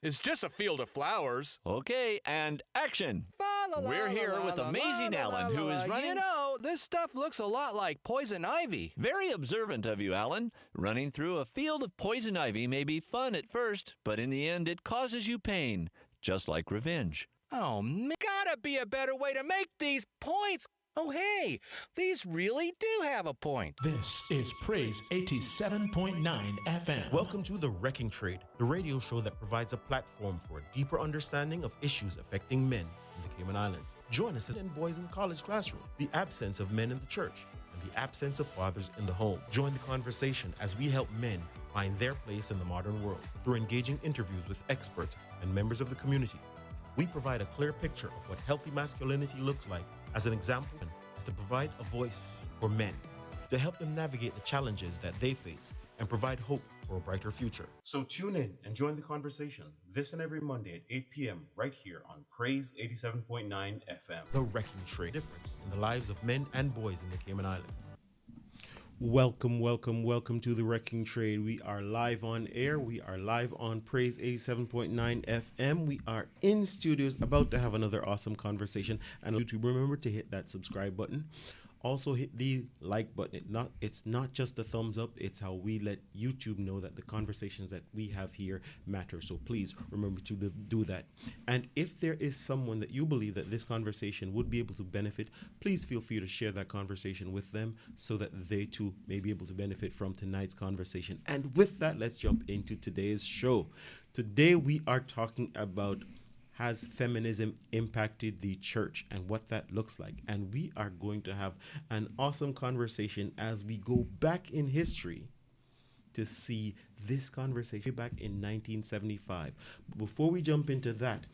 It's just a field of flowers. Okay, and action. We're here with Amazing Alan, who is running... You know, this stuff looks a lot like poison ivy. Very observant of you, Alan. Running through a field of poison ivy may be fun at first, but in the end it causes you pain, just like revenge. Oh, man. Gotta be a better way to make these points. Oh, hey, these really do have a point. This is Praise 87.9 FM. Welcome to the Wrecking Trade, the radio show that provides a platform for a deeper understanding of issues affecting men in the Cayman Islands. Join us in Boys in College Classroom, the absence of men in the church, and the absence of fathers in the home. Join the conversation as we help men find their place in the modern world through engaging interviews with experts and members of the community. We provide a clear picture of what healthy masculinity looks like. As an example, is to provide a voice for men, to help them navigate the challenges that they face and provide hope for a brighter future. So tune in and join the conversation this and every Monday at 8 p.m. right here on Praise 87.9 FM. The Wrecking Trade, difference in the lives of men and boys in the Cayman Islands. Welcome to the Wrecking Trade. We are live on air. We are live on Praise 87.9 FM. We are in studios about to have another awesome conversation. And YouTube, remember to hit that subscribe button. Also hit the like button. It's not just a thumbs up. It's how we let YouTube know that the conversations that we have here matter. So please remember to do that. And if there is someone that you believe that this conversation would be able to benefit, please feel free to share that conversation with them so that they too may be able to benefit from tonight's conversation. And with that, let's jump into today's show. Today we are talking about, has feminism impacted the church and what that looks like? And we are going to have an awesome conversation as we go back in history to see this conversation back in 1975. Before we jump into that,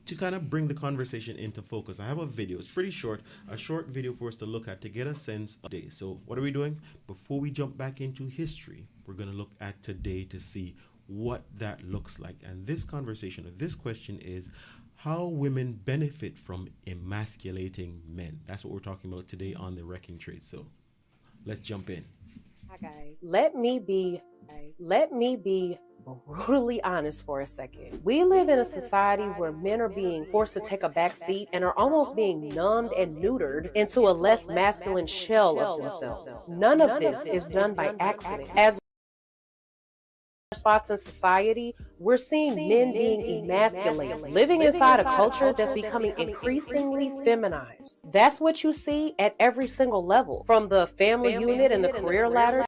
to kind of bring the conversation into focus, I have a video. It's pretty short, a short video for us to look at to get a sense of today. So what are we doing? Before we jump back into history, we're going to look at today to see what that looks like. And this conversation, or this question, is how women benefit from emasculating men. That's what we're talking about today on the Wrecking Trade. So let's jump in. Hi guys. Let me be brutally honest for a second. We live in a society where men are being forced to take a back seat and are almost being numbed and neutered into a less masculine shell of themselves. None of this is done by accident. As spots in society, we're seeing men being emasculated, living inside a culture that's becoming increasingly feminized. That's what you see at every single level, from the family unit and the career ladder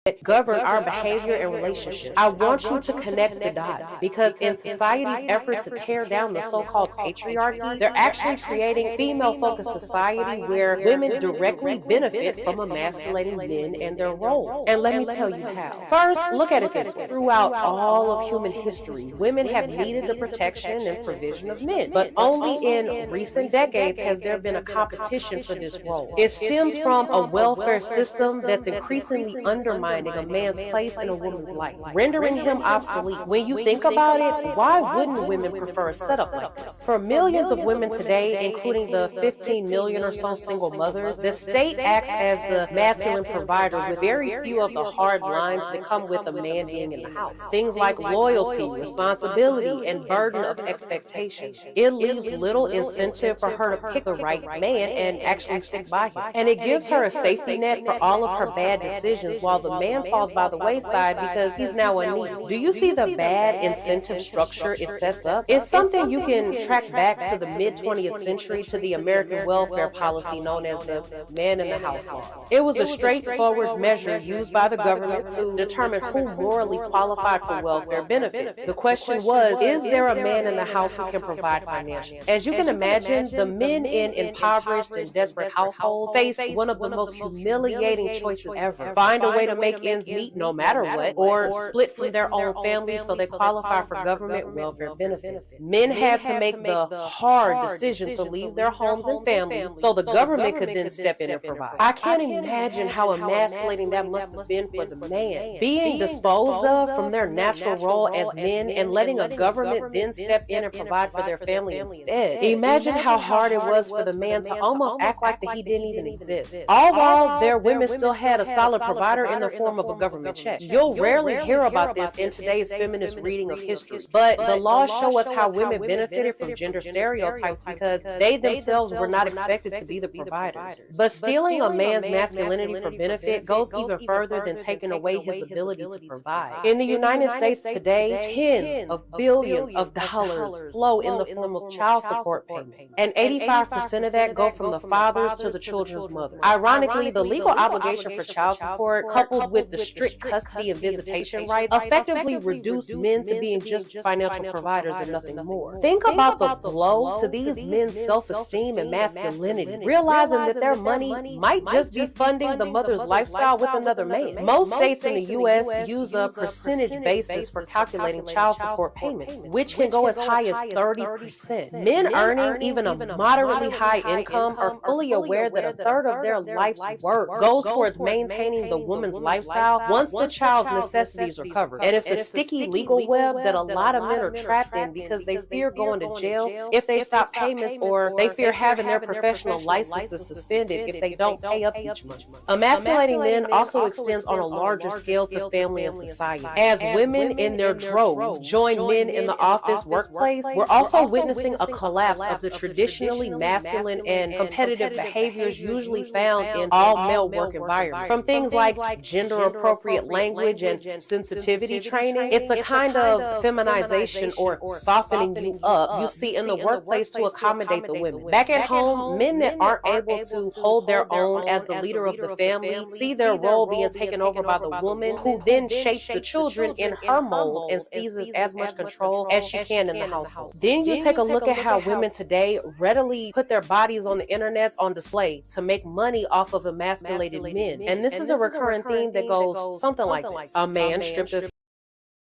that govern our behavior and relationships. I want you to connect the dots, because in society's effort to tear down the so-called patriarchy, they're actually creating female-focused society where women directly benefit from emasculating men and their roles. And let me tell you how. First, look at it this way. Throughout all of human history, women have needed the protection and provision of men, but only in recent decades has there been a competition for this role. It stems from a welfare system that's increasingly undermined a man's place in a woman's life, rendering him obsolete. When you think about it, why wouldn't women prefer a setup like this? For millions of women today, including the 15 million or so single mothers, the state acts as the masculine provider, with very few of the hard lines that come with a man being in the house. Things like loyalty, responsibility, and burden of expectations. It leaves little incentive for her to pick the right man and actually stick by him. And it gives her a safety net for all of her bad decisions, while the man falls by the wayside because he's now a need. Do you see the bad incentive structure it sets up? It's something you can track back to the mid-20th century, to the American welfare policy known as the man in the house laws. It was a straightforward measure used by the government to determine who morally qualified for welfare benefits. The question was, is there a man in the house who can provide financially? As you can imagine, the men in impoverished and desperate households faced one of the most humiliating choices ever. Find a way to make ends meet no matter what, or split from their own families so they qualify for government welfare benefits. Men had to make the hard decision to leave their homes and families so the government could then step in and provide. I can't imagine how emasculating that must have been for the man, being disposed of from their natural role as men and letting a government then step in and provide for their family instead. Imagine how hard it was for the man to almost act like that he didn't even exist. All while their women still had a solid provider in the form of a government check. You'll rarely hear about this in today's feminist reading of history, but the laws show us how women benefited from gender stereotypes because they themselves were not expected to be the providers. But stealing a man's masculinity for benefit goes even further than taking away his ability to provide. In the United States today, tens of billions of dollars flow in the form of child support payments, and 85% of that go from the fathers to the children's mothers. Ironically, the legal obligation for child support, coupled with the strict custody and visitation rights, effectively reduce men to being just financial providers and nothing more. Think about the blow to these men's self-esteem and masculinity, realizing that their money might just be funding the mother's lifestyle with another man. Most states in the U.S. use a percentage basis for calculating child support payments, which can go as high as 30%. Men earning even a moderately high income are fully aware that a third of their life's work goes towards maintaining the woman's lifestyle once the child's necessities are covered. And it's a sticky legal web that a lot of men are trapped in because they fear going to jail if they stop payments, or they fear having their professional licenses suspended if they don't pay up each month. Emasculating men also extends on a larger scale to family and society. As women in their droves join men in the office workplace, we're also witnessing a collapse of the traditionally masculine and competitive behaviors usually found in all male work environments. From things like gender appropriate language and sensitivity training, it's a kind of feminization or softening you up you see in the workplace to accommodate the women. Back at home, men that aren't able to hold their own as the leader of the family see their role being taken over by the woman, who then shapes the children in her mold and seizes as much control as she can in the household. Then you take a look at how women today readily put their bodies on the internet on display to make money off of emasculated men. And this is a recurring theme that goes something like this. A man stripped of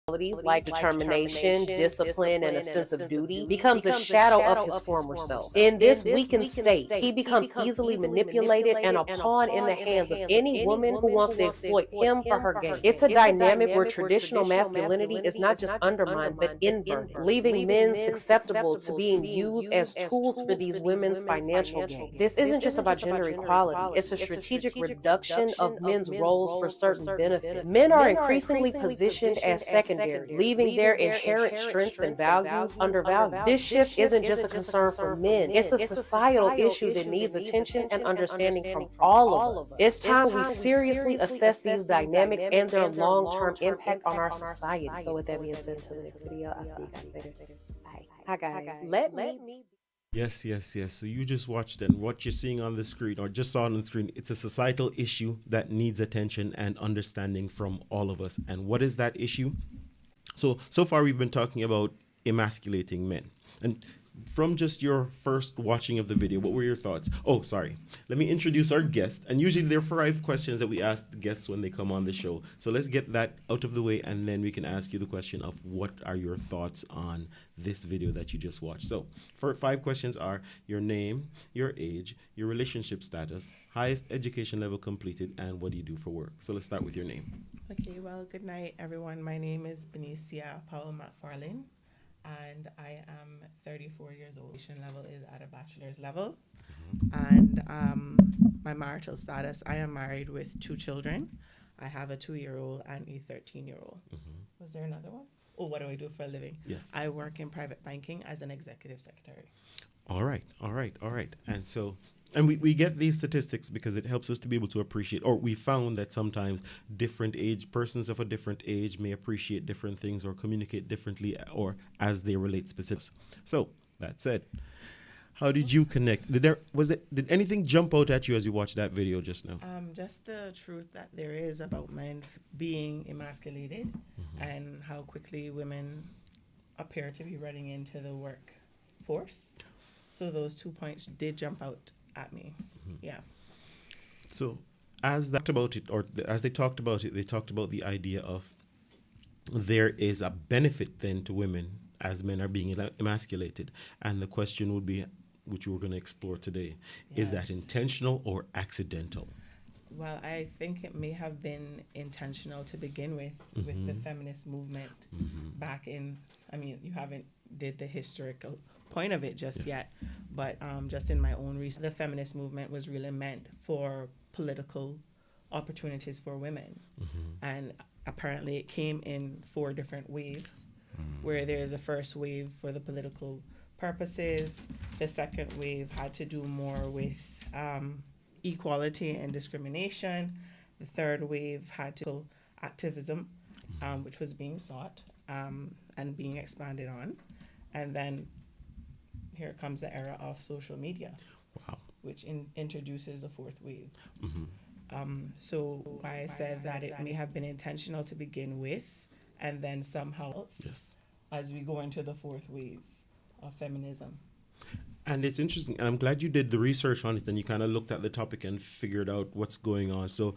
qualities like determination, discipline, and a sense of duty becomes a shadow of his former self. In this weakened state, he becomes easily manipulated and a pawn in the hands of any woman who wants to exploit him for her gain. It's a dynamic where traditional masculinity is not just undermined but inverted, leaving men susceptible to being used as tools for these women's financial gain. This isn't just about gender equality, it's a strategic reduction of men's roles for certain benefits. Men are increasingly positioned as secondary, leaving their inherent strengths and values undervalued. This shift isn't just a concern for men, it's a societal issue that needs attention and understanding from all of us. It's time we seriously assess these dynamics and their long-term impact on our society. So with that being said, to the next video, I'll see you guys later. Hi guys, let me Yes. So you just watched, and what you're seeing on the screen, or just saw on the screen, it's a societal issue that needs attention and understanding from all of us. And what is that issue? So far we've been talking about emasculating men. And from just your first watching of the video, what were your thoughts? Oh, sorry. Let me introduce our guest. And usually there are 5 questions that we ask the guests when they come on the show. So let's get that out of the way, and then we can ask you the question of what are your thoughts on this video that you just watched. So for 5 questions are your name, your age, your relationship status, highest education level completed, and what do you do for work? So let's start with your name. Okay, well, good night, everyone. My name is Benicia Powell McFarlane, and I am 34 years old. Education level is at a bachelor's level. And my marital status, I am married with 2 children. I have a 2-year-old and a 13-year-old. Was there another one? Oh, what do I do for a living? Yes. I work in private banking as an executive secretary. All right. And we get these statistics because it helps us to be able to appreciate, or we found that sometimes persons of a different age may appreciate different things or communicate differently or as they relate specifics. So that said, how did you connect? Did anything jump out at you as you watched that video just now? Just the truth that there is about men being emasculated and how quickly women appear to be running into the workforce. So those 2 points did jump out at me. Yeah. So as they talked about it, they talked about the idea of there is a benefit then to women as men are being emasculated. And the question would be, which we're going to explore today, is that intentional or accidental? Well, I think it may have been intentional to begin with the feminist movement back in, you haven't did the historical point of it just yet, but just in my own research, the feminist movement was really meant for political opportunities for women. And apparently it came in 4 different waves, where there's a first wave for the political purposes. The second wave had to do more with equality and discrimination. The third wave had to do activism, which was being sought and being expanded on. And then here comes the era of social media, which introduces the 4th wave. So why I said that it may have been intentional to begin with, and then somehow else, as we go into the 4th wave of feminism. And it's interesting, and I'm glad you did the research on it and you kind of looked at the topic and figured out what's going on. So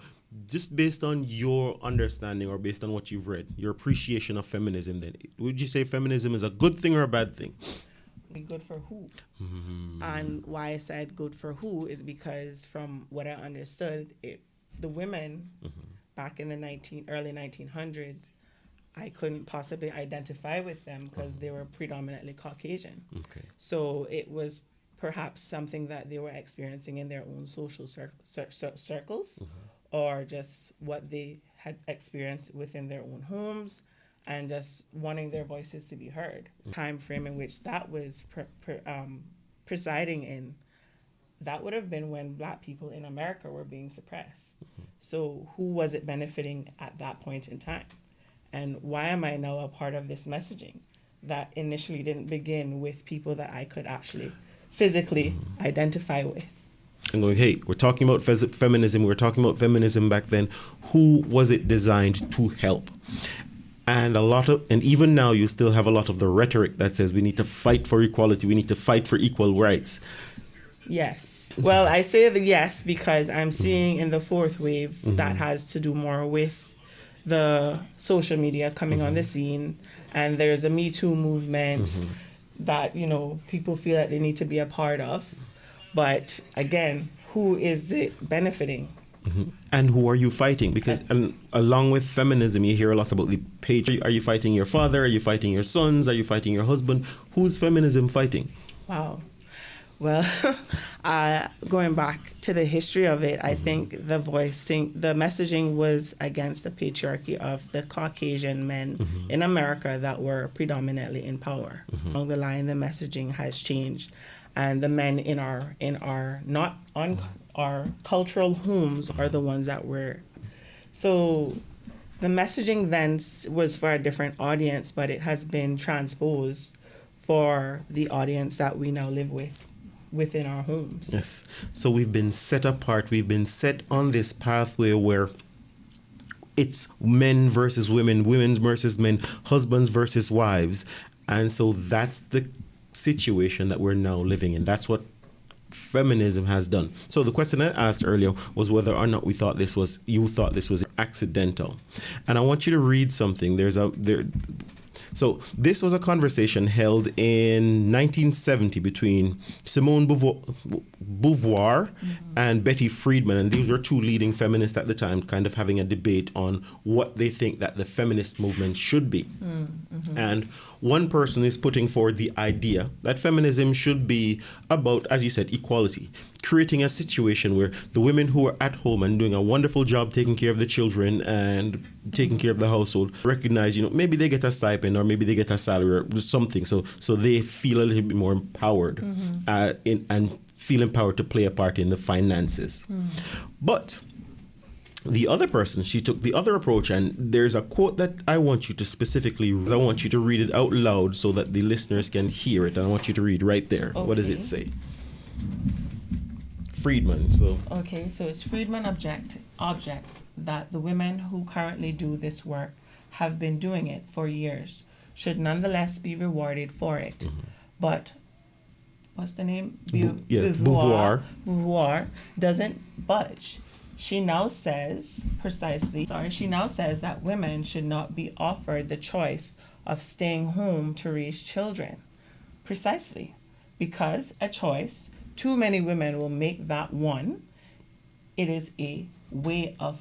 just based on your understanding or based on what you've read, your appreciation of feminism, then would you say feminism is a good thing or a bad thing? Good for who? And why I said good for who is because from what I understood, the women back in the early 1900s, I couldn't possibly identify with them because they were predominantly Caucasian. So it was perhaps something that they were experiencing in their own social circles, or just what they had experienced within their own homes, and just wanting their voices to be heard. Time frame in which that was presiding in, that would have been when Black people in America were being suppressed. So who was it benefiting at that point in time? And why am I now a part of this messaging that initially didn't begin with people that I could actually physically identify with? And going, hey, we're talking about feminism. We were talking about feminism back then. Who was it designed to help? And even now, you still have a lot of the rhetoric that says we need to fight for equality. We need to fight for equal rights. Yes. Well, I say the yes because I'm seeing in the 4th wave that has to do more with the social media coming on the scene. And there's a Me Too movement that, people feel that they need to be a part of. But again, who is it benefiting? And who are you fighting? Because along with feminism, you hear a lot about the patriarchy. Are you fighting your father? Are you fighting your sons? Are you fighting your husband? Who's feminism fighting? Wow. Well, going back to the history of it, I think the messaging was against the patriarchy of the Caucasian men in America that were predominantly in power. Along the line, the messaging has changed, and the men in our not on our cultural homes are the ones that were. So the messaging then was for a different audience, but it has been transposed for the audience that we now live within our homes. Yes. So we've been set apart. We've been set on this pathway where it's men versus women, women versus men, husbands versus wives. And so that's the situation that we're now living in. That's what feminism has done. So the question I asked earlier was whether or not you thought this was accidental. And I want you to read something. So this was a conversation held in 1970 between Simone Beauvoir and Betty Friedman. And these were 2 leading feminists at the time, kind of having a debate on what they think that the feminist movement should be. And one person is putting forward the idea that feminism should be about, as you said, equality, creating a situation where the women who are at home and doing a wonderful job taking care of the children and taking care of the household recognize, maybe they get a stipend or maybe they get a salary or something. So they feel a little bit more empowered and feel empowered to play a part in the finances. But the other person, she took the other approach, and there's a quote that I want you to I want you to read it out loud so that the listeners can hear it. And I want you to read right there. Okay. What does it say? Friedman. So it's Friedman objects that the women who currently do this work have been doing it for years, should nonetheless be rewarded for it. But what's the name? Beauvoir doesn't budge. She now says that women should not be offered the choice of staying home to raise children. Precisely. Because a choice, too many women will make that one. It is a way of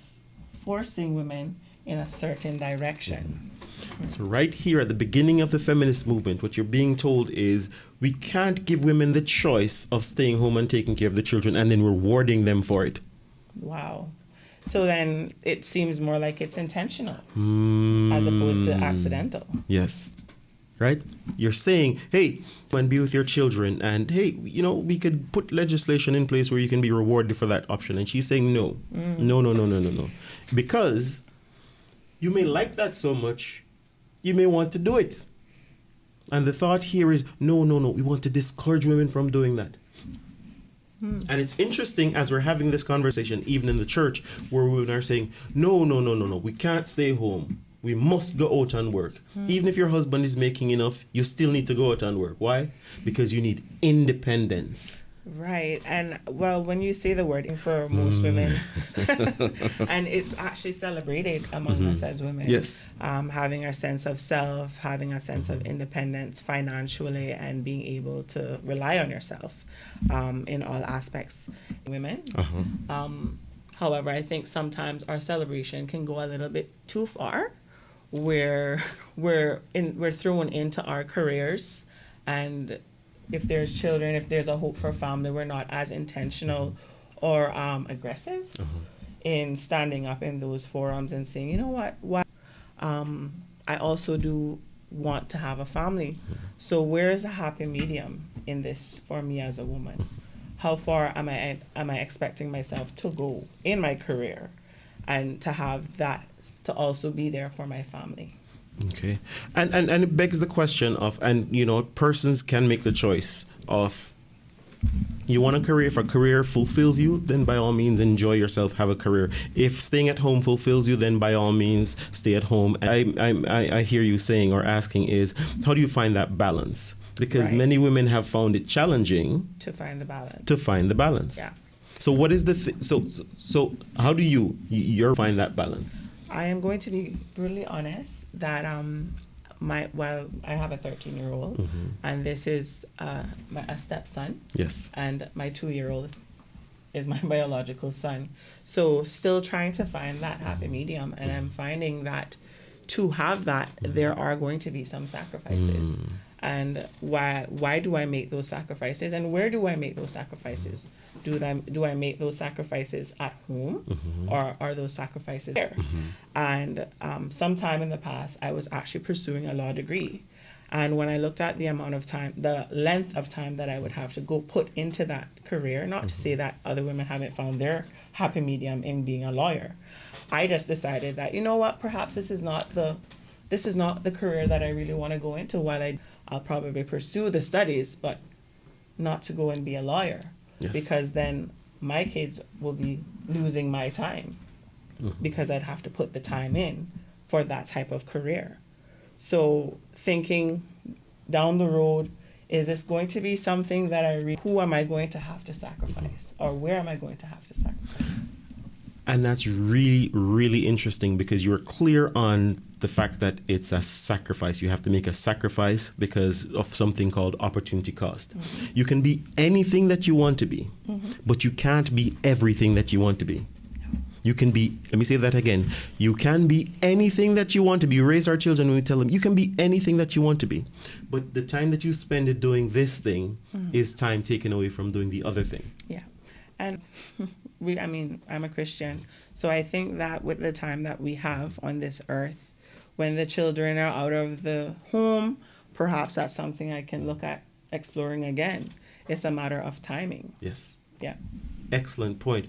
forcing women in a certain direction. So right here at the beginning of the feminist movement, what you're being told is we can't give women the choice of staying home and taking care of the children and then rewarding them for it. Wow. So then it seems more like it's intentional as opposed to accidental. Yes. Right? You're saying, hey, and be with your children, and hey, we could put legislation in place where you can be rewarded for that option. And she's saying no. No. Because you may like that so much, you may want to do it. And the thought here is, no, we want to discourage women from doing that. And it's interesting as we're having this conversation, even in the church, where women are saying, no, we can't stay home. We must go out and work. Even if your husband is making enough, you still need to go out and work. Why? Because you need independence. Right. And well, when you say the word for most women, and it's actually celebrated among us as women. Yes. Having a sense of self, having a sense of independence financially, and being able to rely on yourself in all aspects. Women. However, I think sometimes our celebration can go a little bit too far, where we're thrown into our careers, and if there's children, if there's a hope for family, we're not as intentional or aggressive in standing up in those forums and saying, you know what, I also do want to have a family. So where is the happy medium in this for me as a woman? How far am I expecting myself to go in my career, and to have that to also be there for my family? Okay. And it begs the question of, persons can make the choice of, you want a career. If a career fulfills you, then by all means enjoy yourself, have a career. If staying at home fulfills you, then by all means stay at home. I hear you saying or asking is, how do you find that balance? Because many women have found it challenging to find the balance. Yeah. So what is the so how do you find that balance? I am going to be brutally honest that I have a 13-year-old, and this is a stepson. Yes. And my 2-year-old is my biological son. So still trying to find that happy medium, and I'm finding that to have that, there are going to be some sacrifices. And why do I make those sacrifices, and where do I make those sacrifices? Do I make those sacrifices at home, or are those sacrifices there? And sometime in the past, I was actually pursuing a law degree. And when I looked at the amount of time, the length of time that I would have to go put into that career, not to say that other women haven't found their happy medium in being a lawyer, I just decided that, you know what, perhaps this is not the career that I really want to go into. While I'll probably pursue the studies, but not to go and be a lawyer. Yes. Because then my kids will be losing my time, because I'd have to put the time in for that type of career. So thinking down the road, is this going to be something that who am I going to have to sacrifice, or where am I going to have to sacrifice? And that's really, really interesting, because you're clear on the fact that it's a sacrifice. You have to make a sacrifice because of something called opportunity cost. You can be anything that you want to be, but you can't be everything that you want to be. You can be, let me say that again. You can be anything that you want to be. We raise our children and we tell them, you can be anything that you want to be. But the time that you spend it doing this thing is time taken away from doing the other thing. Yeah. And I'm a Christian, so I think that with the time that we have on this earth, when the children are out of the home, perhaps that's something I can look at exploring again. It's a matter of timing. Yes. Yeah. Excellent point.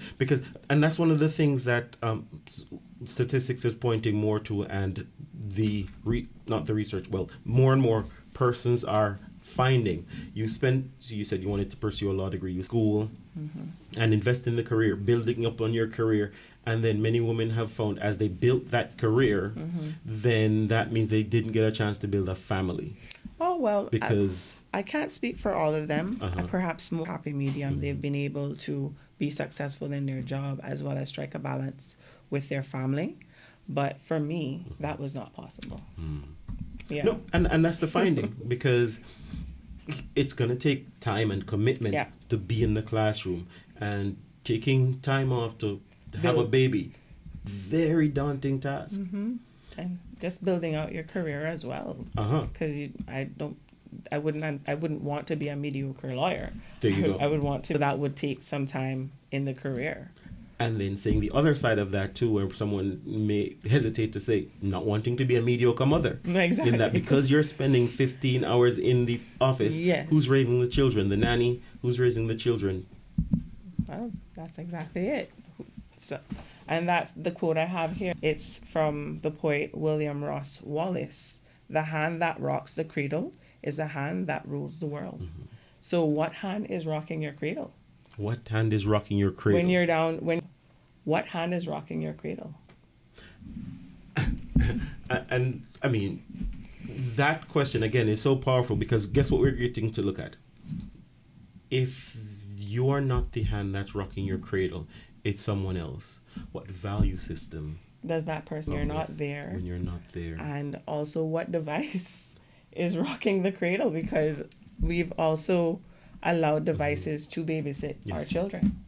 And that's one of the things that statistics is pointing more to, and not the research, well, more and more persons are finding. So you said you wanted to pursue a law degree, you school, and invest in the career, building up on your career. And then many women have found, as they built that career, then that means they didn't get a chance to build a family. Oh, well, because I can't speak for all of them. Perhaps more happy medium. They've been able to be successful in their job as well as strike a balance with their family. But for me, that was not possible. Yeah. No, and that's the finding, because it's going to take time and commitment to be in the classroom, and taking time off to have a baby, very daunting task. And just building out your career as well. Because I wouldn't want to be a mediocre lawyer. There you go. I would want to. That would take some time in the career. And then saying the other side of that too, where someone may hesitate to say, not wanting to be a mediocre mother. Exactly. In that because you're spending 15 hours in the office, Yes. who's raising the children? The nanny? Who's raising the children? Well, that's exactly it. So, and that's the quote I have here. It's from the poet William Ross Wallace. The hand that rocks the cradle is the hand that rules the world. So what hand is rocking your cradle? What hand is rocking your cradle? When you're down, what hand is rocking your cradle? And I mean, that question again is so powerful because guess what we're getting to look at? If you are not the hand that's rocking your cradle, it's someone else. What value system Does that person you're not there? when you're not there? And also what device is rocking the cradle, because we've also allowed devices to babysit our Yes. children.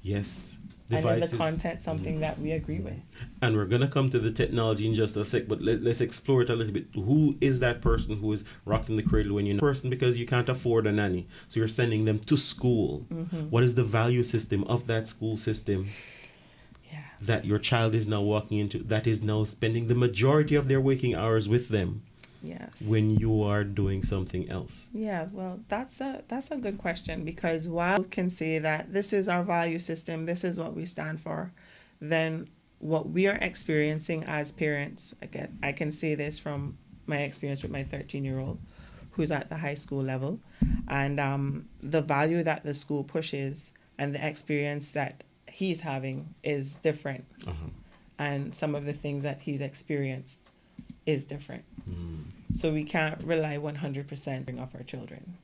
Yes. And is Devices. the content something that we agree with? And we're going to come to the technology in just a sec, but let's explore it a little bit. Who is that person who is rocking the cradle when you're not person because you can't afford a nanny? So you're sending them to school. What is the value system of that school system Yeah. that your child is now walking into, that is now spending the majority of their waking hours with them Yes. when you are doing something else? Yeah, well, that's a good question, because while we can say that this is our value system, this is what we stand for, then what we are experiencing as parents, again, I can say this from my experience with my 13-year-old who's at the high school level, and the value that the school pushes and the experience that he's having is different. And some of the things that he's experienced is different. So we can't rely 100% off our children.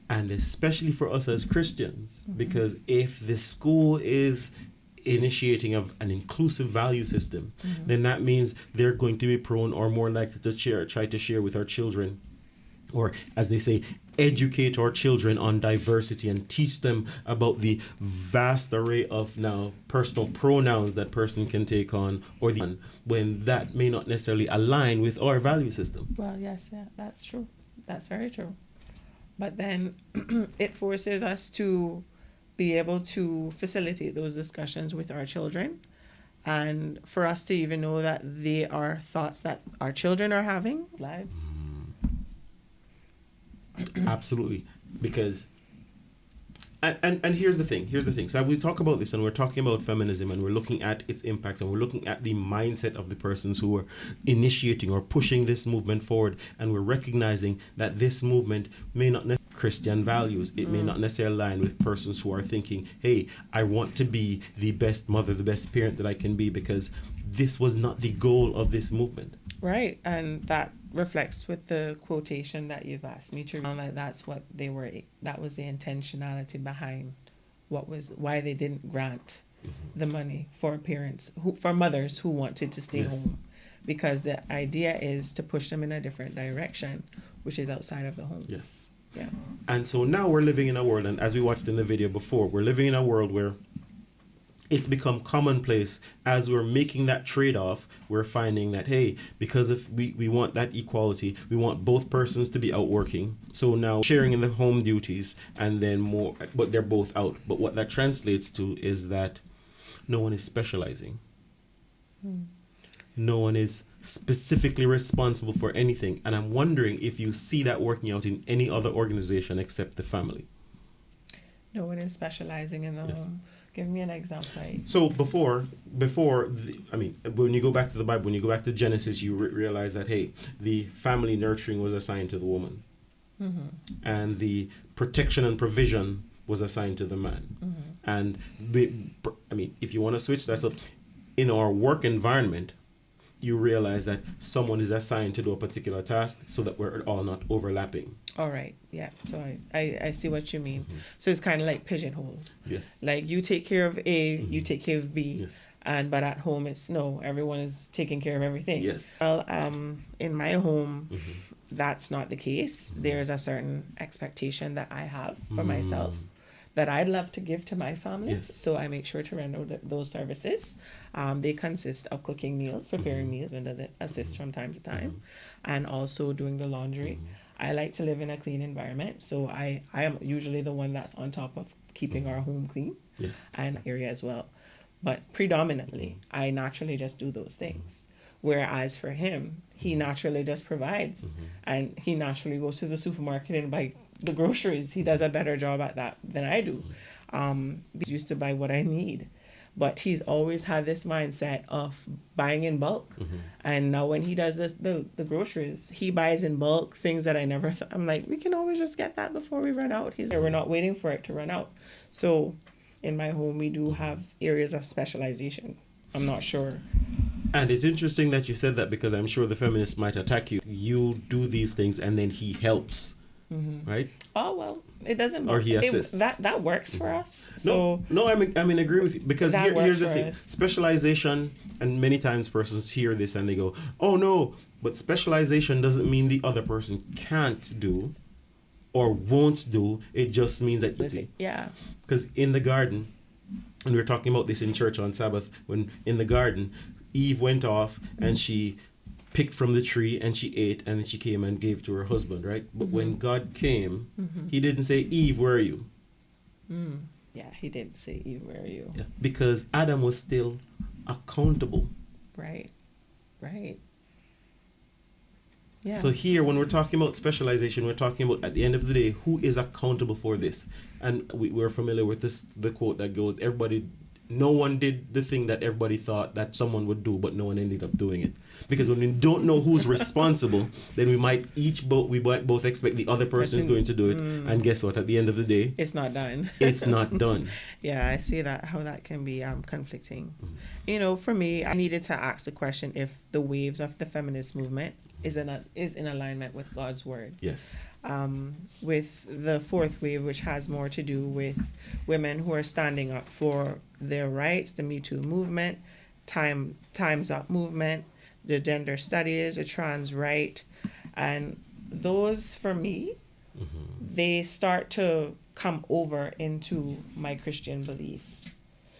And especially for us as Christians, because if the school is initiating of an inclusive value system, then that means they're going to be prone or more likely to try to share with our children, or as they say, educate our children on diversity and teach them about the vast array of now personal pronouns that person can take on, or when that may not necessarily align with our value system. Well, yes, yeah, that's true. That's very true. But then it forces us to be able to facilitate those discussions with our children, and for us to even know that they are thoughts that our children are having lives. Absolutely. Because and here's the thing. So as we talk about this and we're talking about feminism and we're looking at its impacts and we're looking at the mindset of the persons who are initiating or pushing this movement forward, and we're recognizing that this movement may not necessarily Christian values. It may not necessarily align with persons who are thinking, hey, I want to be the best mother, the best parent that I can be, because this was not the goal of this movement. Right, and that reflects with the quotation that you've asked me to read. That's what they were. That was the intentionality behind why they didn't grant the money for parents for mothers who wanted to stay home, because the idea is to push them in a different direction, which is outside of the home. Yes. Yeah. And so now we're living in a world, and as we watched in the video before, we're living in a world where it's become commonplace. As we're making that trade-off, we're finding that, hey, because if we want that equality, we want both persons to be out working. So now sharing in the home duties, and then more, but they're both out. But what that translates to is that no one is specializing. No one is specifically responsible for anything. And I'm wondering if you see that working out in any other organization except the family. No one is specializing in the home. Give me an example. So when you go back to the Bible, when you go back to Genesis, you realize that, hey, the family nurturing was assigned to the woman, and the protection and provision was assigned to the man. And if you want to switch, that's up. In our work environment, you realize that someone is assigned to do a particular task so that we're all not overlapping. All right. Yeah. So I see what you mean. So it's kind of like pigeonhole. Yes. Like you take care of A, you take care of B. Yes. But at home it's no. Everyone is taking care of everything. Yes. Well, in my home, that's not the case. There's a certain expectation that I have for myself that I'd love to give to my family. Yes. So I make sure to render those services. They consist of cooking meals, preparing meals, and does it assist from time to time, and also doing the laundry. I like to live in a clean environment, so I am usually the one that's on top of keeping our home clean. Yes. And area as well. but predominantly, I naturally just do those things. Whereas for him, he naturally just provides, and he naturally goes to the supermarket and buy the groceries. He does a better job at that than I do. He's used to buy what I need, but he's always had this mindset of buying in bulk. And now when he does the groceries, he buys in bulk things that I never thought. I'm like, we can always just get that before we run out. We're not waiting for it to run out. So in my home, we do have areas of specialization. I'm not sure. And it's interesting that you said that, because I'm sure the feminists might attack you. You do these things and then he helps, right? Oh, well, it doesn't. Or he assists. That works for us. So no, I mean, agree with you, because here's the thing: us. specialization, and many times persons hear this and they go, "Oh no!" But specialization doesn't mean the other person can't do, or won't do. It just means that because in the garden, and we were talking about this in church on Sabbath, when in the garden, Eve went off and she picked from the tree and she ate, and then she came and gave to her husband, right? But when God came, he didn't say, "Eve, where are you?" Yeah, he didn't say, "Eve, where are you?" Yeah, because Adam was still accountable. Right. Yeah. So here, when we're talking about specialization, we're talking about, at the end of the day, who is accountable for this? And we're familiar with the quote that goes, no one did the thing that everybody thought that someone would do, but no one ended up doing it. Because when we don't know who's responsible, then we might both expect the other person is going to do it. And guess what? At the end of the day, it's not done. It's not done. Yeah, I see how that can be conflicting. You know, for me, I needed to ask the question if the waves of the feminist movement is in alignment with God's word. Yes. With the fourth wave, which has more to do with women who are standing up for their rights, the Me Too movement, Time's Up movement, the gender studies, the trans right, and those, for me, they start to come over into my Christian belief.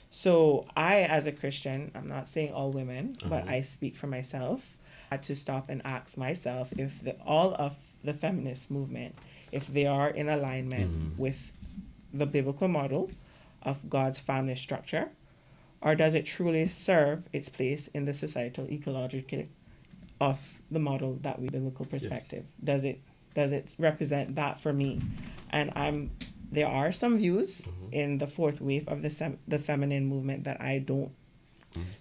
So I, as a Christian, I'm not saying all women, but I speak for myself, had to stop and ask myself if all of the feminist movement, if they are in alignment with the biblical model of God's family structure, or does it truly serve its place in the societal ecological of the model that we biblical perspective? Yes. Does it represent that for me? And there are some views in the fourth wave of the feminine movement that I don't.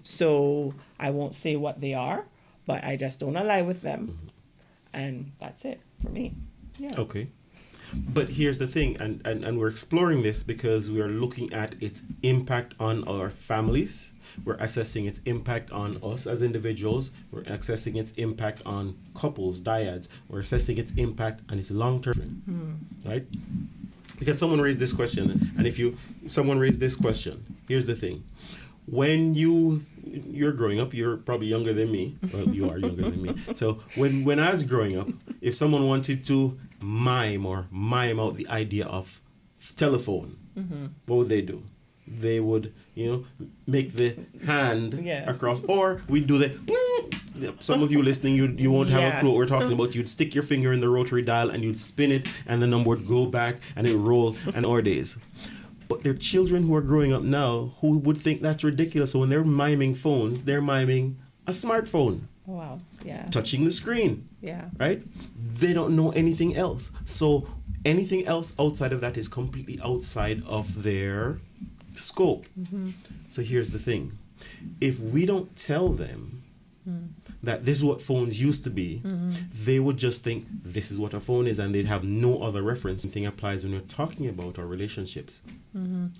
So I won't say what they are, but I just don't align with them. And that's it for me. Yeah. Okay. But here's the thing, and we're exploring this because we are looking at its impact on our families. We're assessing its impact on us as individuals. We're assessing its impact on couples, dyads. We're assessing its impact on its long-term, right? Because someone raised this question, and someone raised this question, here's the thing. When you're growing up, you're probably younger than me. Well, you are younger than me. So when I was growing up, if someone wanted to mime out the idea of telephone, what would they do? They would, make the hand across, or we'd do the. Some of you listening, you won't have a clue what we're talking about. You'd stick your finger in the rotary dial and you'd spin it, and the number would go back and it would roll, and our days. But there are children who are growing up now who would think that's ridiculous. So when they're miming phones, they're miming a smartphone. Wow. Yeah. Touching the screen. Yeah. Right? They don't know anything else. So anything else outside of that is completely outside of their scope. So here's the thing. If we don't tell them that this is what phones used to be, they would just think this is what a phone is, and they'd have no other reference. Same thing applies when we're talking about our relationships.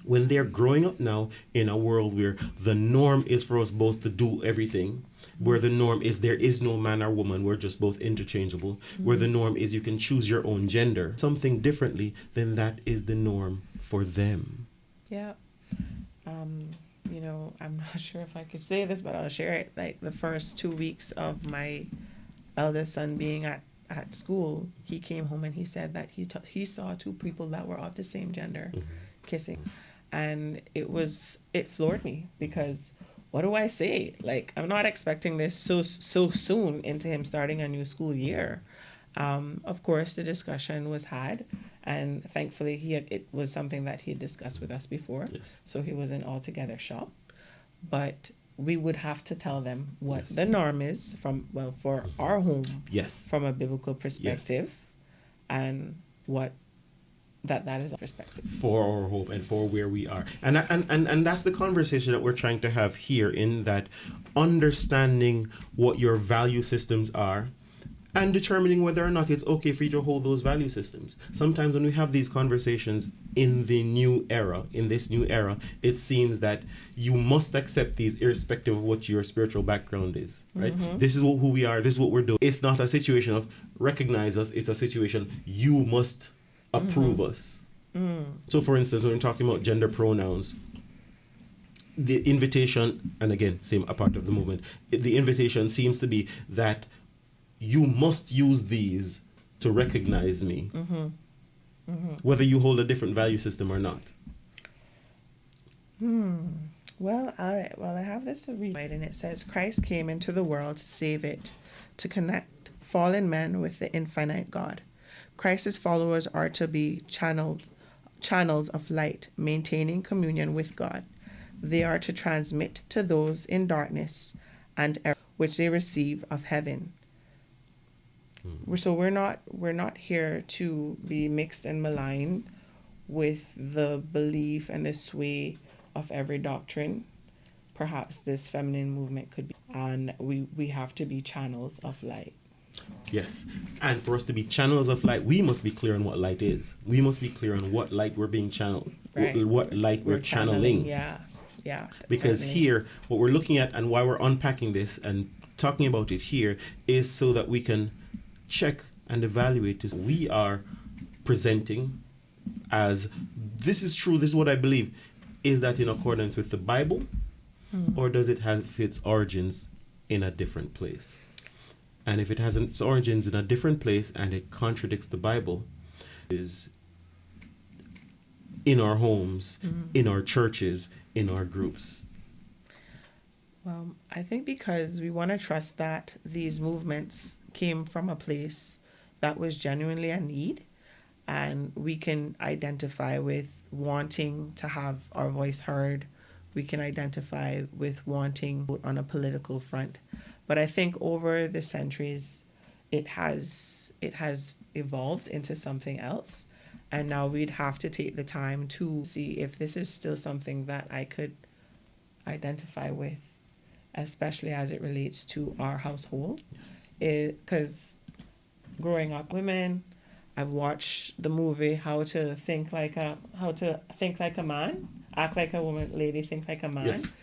When they're growing up now in a world where the norm is for us both to do everything, where the norm is there is no man or woman, we're just both interchangeable, where the norm is you can choose your own gender, something differently, then that is the norm for them. Yeah. I'm not sure if I could say this, but I'll share it. Like the first 2 weeks of my eldest son being at school, he came home and he said that he saw two people that were of the same gender kissing. And it floored me, because what do I say? Like, I'm not expecting this so soon into him starting a new school year. Of course, the discussion was had, and thankfully it was something that he had discussed with us before. Yes. So he wasn't altogether shocked. but we would have to tell them what Yes. the norm is for our home Yes. from a biblical perspective, and what that is a perspective. For our hope and for where we are, and that's the conversation that we're trying to have here, in that understanding what your value systems are and determining whether or not it's okay for you to hold those value systems. Sometimes when we have these conversations in this new era, it seems that you must accept these irrespective of what your spiritual background is, right? This is who we are, this is what we're doing. It's not a situation of recognize us, it's a situation you must approve us. So for instance, when we're talking about gender pronouns, the invitation, and again, same a part of the movement, the invitation seems to be that you must use these to recognize me, whether you hold a different value system or not. Well, I have this to read, and it says, Christ came into the world to save it, to connect fallen men with the infinite God. Christ's followers are to be channels of light, maintaining communion with God. They are to transmit to those in darkness and error which they receive of heaven. So we're not here to be mixed and maligned with the belief and the sway of every doctrine. Perhaps this feminine movement could be, and we have to be channels of light. Yes. And for us to be channels of light, we must be clear on what light is. We must be clear on what light we're being channeled, Right. what light we're channeling. Yeah. Because certainly. here, what we're looking at and why we're unpacking this and talking about it here is so that we can check and evaluate this. We are presenting as this is true, this is what I believe. Is that in accordance with the Bible, or does it have its origins in a different place? And if it has its origins in a different place and it contradicts the Bible, is in our homes, in our churches, in our groups. Well, I think because we want to trust that these movements came from a place that was genuinely a need, and we can identify with wanting to have our voice heard. We can identify with wanting on a political front. But I think over the centuries, it has evolved into something else. And now we'd have to take the time to see if this is still something that I could identify with, especially as it relates to our household. Yes. Because growing up, women, I've watched the movie How to Think Like a Man, Act Like a Woman, Lady Think Like a Man, Yes.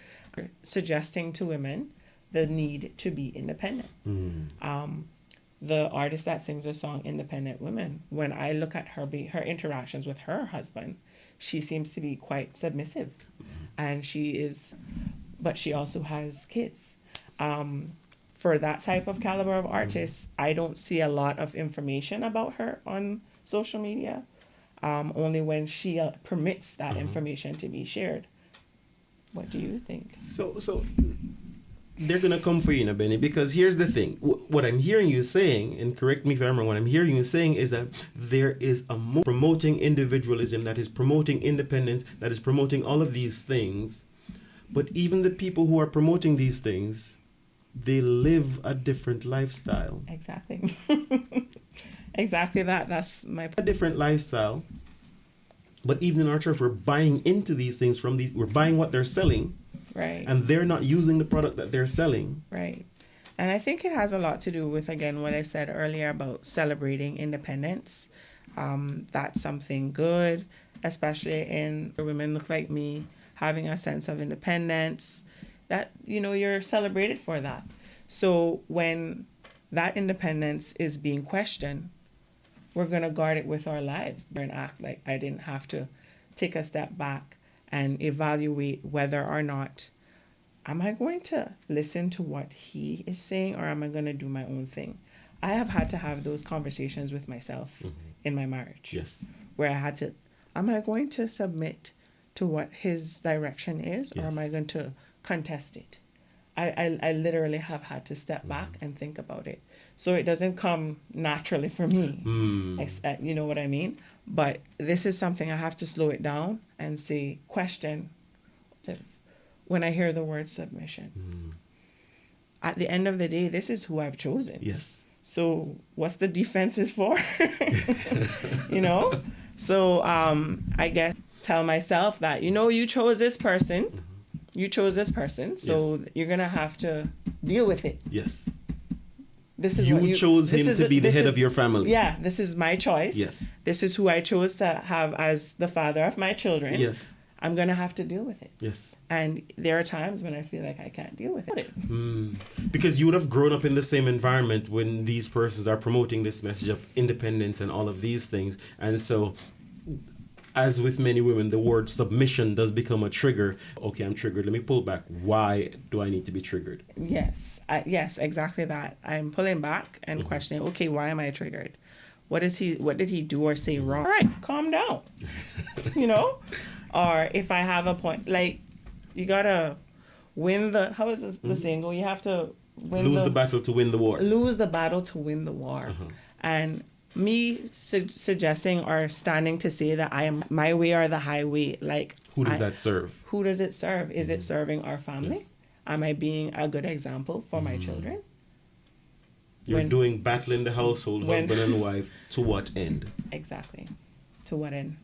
suggesting to women the need to be independent. The artist that sings the song Independent Women, when I look at her interactions with her husband, she seems to be quite submissive, and but she also has kids. For that type of caliber of artist, I don't see a lot of information about her on social media, only when she permits that information to be shared. What do you think? So they're going to come for you, Benny, because here's the thing. What I'm hearing you saying, and correct me if I'm wrong, what I'm hearing you saying is that there is promoting individualism, that is promoting independence, that is promoting all of these things. But even the people who are promoting these things, they live a different lifestyle. Exactly. Exactly that. That's my A different lifestyle. But even in our church, we're buying into these things we're buying what they're selling. right. And they're not using the product that they're selling. Right. And I think it has a lot to do with, again, what I said earlier about celebrating independence. That's something good, especially in women look like me, having a sense of independence, that, you're celebrated for that. So when that independence is being questioned, we're going to guard it with our lives and act like I didn't have to take a step back and evaluate whether or not am I going to listen to what he is saying, or am I going to do my own thing? I have had to have those conversations with myself in my marriage. Yes. Where I had to, am I going to submit to what his direction is, or am I going to contest it? I literally have had to step back and think about it. So it doesn't come naturally for me. You know what I mean? But this is something I have to slow it down and say, question, when I hear the word submission. At the end of the day, this is who I've chosen. Yes. So what's the defenses for? You know? So I guess tell myself that, you know, you chose this person. You chose this person. So Yes. you're going to have to deal with it. Yes. This is You what chose him to be the head of your family. Yeah, this is my choice. Yes. This is who I chose to have as the father of my children. Yes. I'm going to have to deal with it. Yes. And there are times when I feel like I can't deal with it. Because you would have grown up in the same environment when these persons are promoting this message of independence and all of these things. And so, as with many women, the word submission does become a trigger. Okay, I'm triggered. Let me pull back. Why do I need to be triggered? Yes. Yes, exactly that. I'm pulling back and questioning, okay, why am I triggered? What did he do or say wrong? All right, calm down. You know? Or if I have a point, like, you gotta win the, how is the saying go? You have to Lose the battle to win the war. Lose the battle to win the war. And me suggesting or standing to say that I am my way or the highway, like, Who does that serve? Who does it serve? Is it serving our family? Yes. Am I being a good example for my children? You're doing battle in the household, husband and wife, to what end? Exactly. To what end?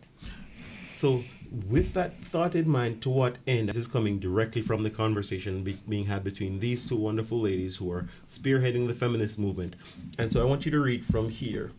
So, with that thought in mind, to what end? This is coming directly from the conversation being had between these two wonderful ladies who are spearheading the feminist movement. And so I want you to read from here.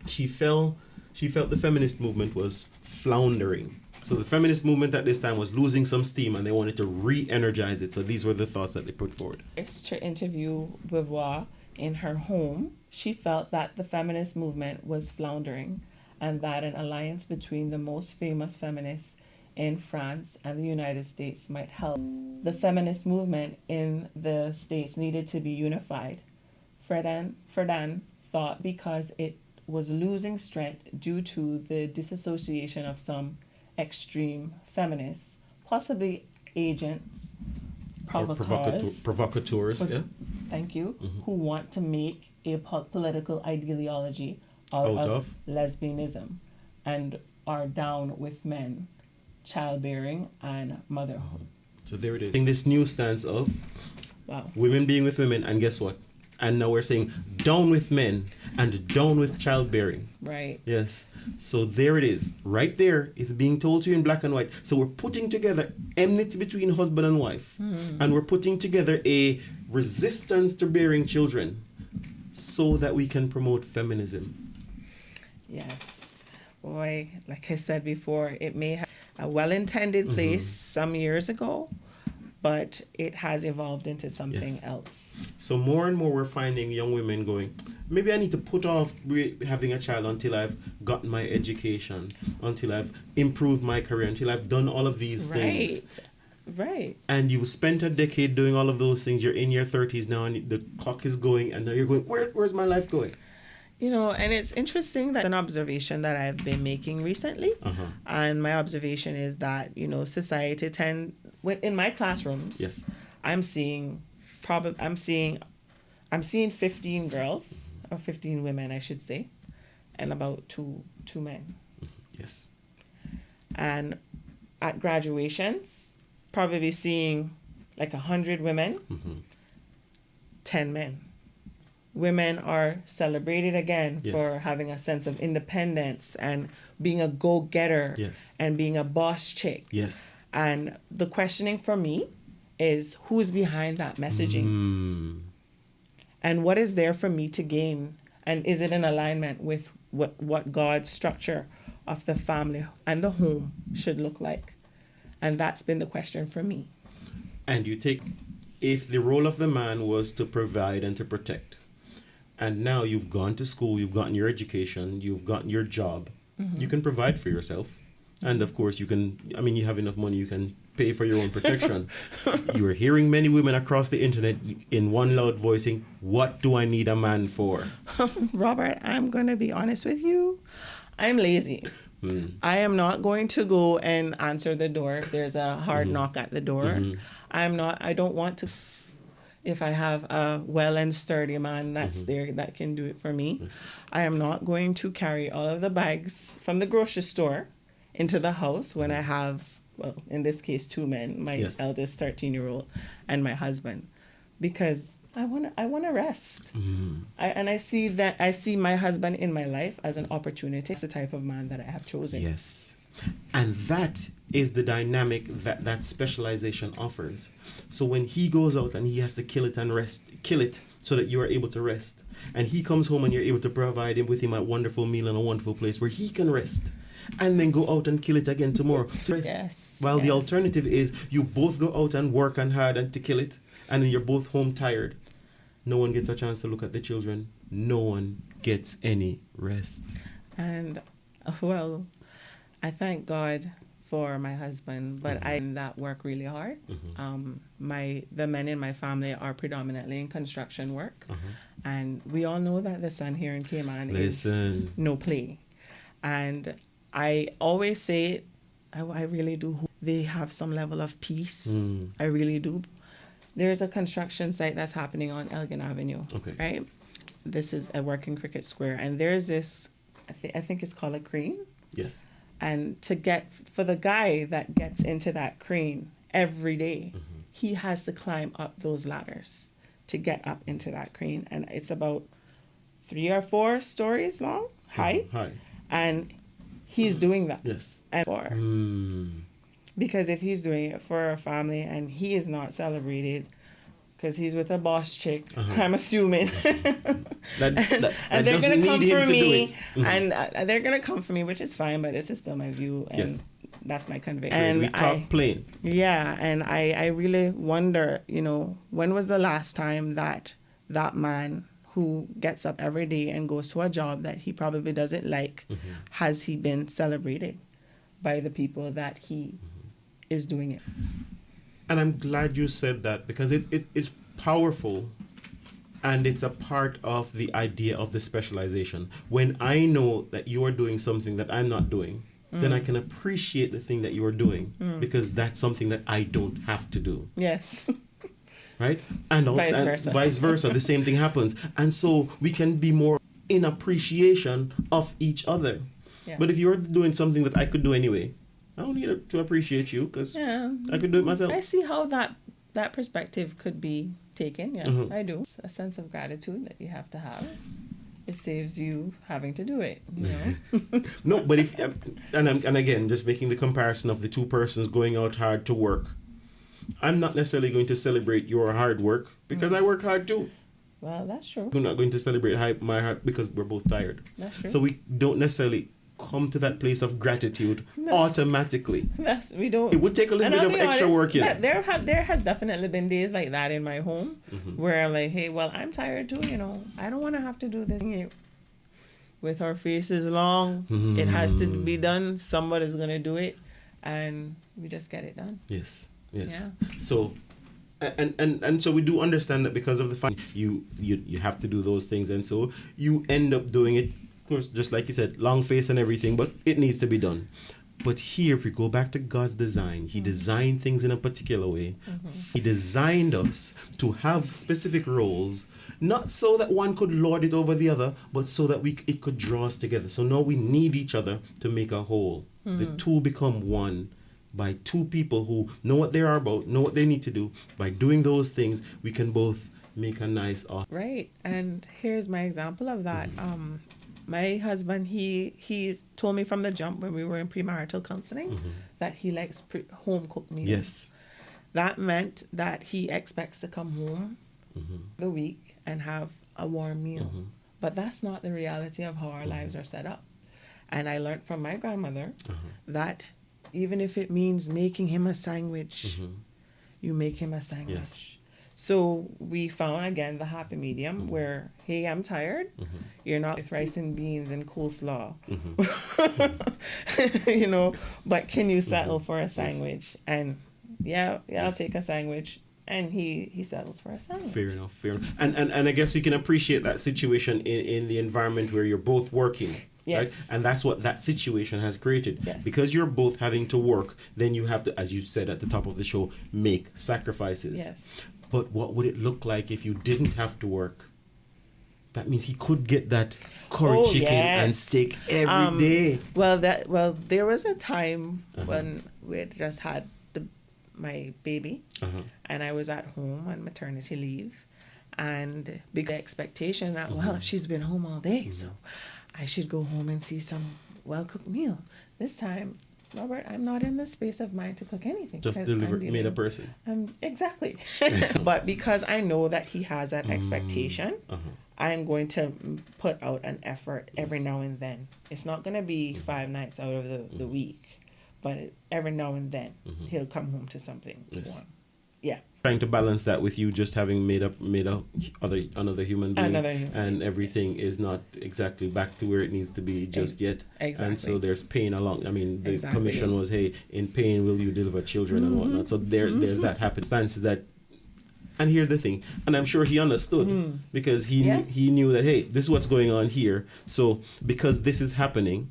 She felt the feminist movement was floundering. So the feminist movement at this time was losing some steam and they wanted to re-energize it. So these were the thoughts that they put forward. To interview Beauvoir in her home, she felt that the feminist movement was floundering and that an alliance between the most famous feminists in France and the United States might help. The feminist movement in the States needed to be unified. Friedan thought because it was losing strength due to the disassociation of some extreme feminists, possibly agents, provocateurs, yeah. Thank you, who want to make a political ideology out of lesbianism and are down with men, childbearing, and motherhood. So there it is. In this new stance of women being with women, and guess what? And now we're saying down with men and down with childbearing. Right. Yes. So there it is. Right there, it's being told to you in black and white. So we're putting together enmity between husband and wife. And we're putting together a resistance to bearing children so that we can promote feminism. Yes. Boy, like I said before, it may have a well-intended place some years ago, but it has evolved into something else. So more and more we're finding young women going, maybe I need to put off having a child until I've gotten my education, until I've improved my career, until I've done all of these things. Right. And you've spent a decade doing all of those things. You're in your 30s now and the clock is going and now you're going, where's my life going? You know, and it's interesting that an observation that I've been making recently. And my observation is that, you know, society in my classrooms, I'm seeing 15 girls or 15 women, I should say, and about two men. Yes. And at graduations, probably seeing like 100 women, 10 men. Women are celebrated again for having a sense of independence and being a go-getter and being a boss chick. Yes. And the questioning for me is who's behind that messaging? And what is there for me to gain? And is it in alignment with what God's structure of the family and the home should look like? And that's been the question for me. And you take, if the role of the man was to provide and to protect, and now you've gone to school, you've gotten your education, you've gotten your job, you can provide for yourself. And of course, you have enough money, you can pay for your own protection. You are hearing many women across the internet in one loud voicing, what do I need a man for? Robert, I'm going to be honest with you. I'm lazy. I am not going to go and answer the door if there's a hard knock at the door. I don't want to, if I have a well and sturdy man that's there that can do it for me. I am not going to carry all of the bags from the grocery store into the house when I have well, in this case, two men, my eldest 13-year-old and my husband, because I want to rest. I see my husband in my life as an opportunity. It's the type of man that I have chosen. Yes. And that is the dynamic that specialization offers. So when he goes out and he has to kill it so that you are able to rest. And he comes home and you're able to provide him with him a wonderful meal and a wonderful place where he can rest. And then go out and kill it again tomorrow. Yes. While the alternative is you both go out and work and hard and to kill it, and then you're both home tired. No one gets a chance to look at the children. No one gets any rest. And, well, I thank God for my husband, but I that work really hard. The men in my family are predominantly in construction work, and we all know that the sun here in Cayman is no play. And I always say, I really do hope they have some level of peace. I really do. There's a construction site that's happening on Elgin Avenue, right? This is a working cricket square, and there's this, I think it's called a crane. Yes. And for the guy that gets into that crane every day, he has to climb up those ladders to get up into that crane. And it's about 3 or 4 stories long, high. And he's doing that. Yes. And because if he's doing it for a family and he is not celebrated, because he's with a boss chick, I'm assuming. and they're going to come for me. And they're going to come for me, which is fine, but this is still my view. And that's my conviction. And we talk plain. Yeah, and I really wonder, when was the last time that man who gets up every day and goes to a job that he probably doesn't like, has he been celebrated by the people that he is doing it? And I'm glad you said that, because it's powerful, and it's a part of the idea of the specialization. When I know that you are doing something that I'm not doing, then I can appreciate the thing that you are doing, because that's something that I don't have to do. Yes. Right? And vice versa. The same thing happens. And so we can be more in appreciation of each other. Yeah. But if you're doing something that I could do anyway, I don't need to appreciate you, because I could do it myself. I see how that perspective could be taken. Yeah, I do. It's a sense of gratitude that you have to have. It saves you having to do it. No, but if and again, just making the comparison of the two persons going out hard to work, I'm not necessarily going to celebrate your hard work because I work hard too. Well, that's true. I'm not going to celebrate my hard because we're both tired. That's true. So we don't necessarily come to that place of gratitude automatically. We don't. It would take a little bit of extra work. There has definitely been days like that in my home where I'm like, hey, well, I'm tired too. I don't want to have to do this with our faces long. It has to be done. Somebody's gonna do it, and we just get it done. Yes. Yeah. So. And so we do understand that because of the fact you have to do those things, and so you end up doing it. Of course, just like you said, long face and everything, but it needs to be done. But here, if we go back to God's design, He designed things in a particular way. He designed us to have specific roles, not so that one could lord it over the other, but so that it could draw us together. So now we need each other to make a whole. The two become one. By two people who know what they are about, know what they need to do. By doing those things, we can both make a nice art. Right. And here's my example of that. My husband, he's told me from the jump when we were in premarital counseling that he likes home cooked meals. Yes. That meant that he expects to come home the week and have a warm meal. But that's not the reality of how our lives are set up. And I learned from my grandmother that even if it means making him a sandwich, you make him a sandwich. Yes. So we found, again, the happy medium where, hey, I'm tired. You're not with rice and beans and coleslaw. But can you settle for a sandwich? And I'll take a sandwich. And he settles for a sandwich. Fair enough. And I guess you can appreciate that situation in the environment where you're both working. Yes. Right? And that's what that situation has created. Yes. Because you're both having to work, then you have to, as you said at the top of the show, make sacrifices. Yes. But what would it look like if you didn't have to work? That means he could get that curry chicken and steak every day. Well, there was a time we had just had my baby, and I was at home on maternity leave, and big expectation that well, she's been home all day, so I should go home and see some well-cooked meal. This time, Robert, I'm not in the space of mind to cook anything. Just deliver, made a person. Exactly. But because I know that he has that expectation, I'm going to put out an effort every now and then. It's not going to be 5 nights out of the week, but every now and then he'll come home to something warm. Yeah. Trying to balance that with you just having made another human being, and everything is not exactly back to where it needs to be just yet. Exactly. And so there's pain along. I mean, the commission was, hey, in pain will you deliver children and whatnot. So there's that happenstance that. And here's the thing, and I'm sure he understood because he knew that, hey, this is what's going on here. So because this is happening,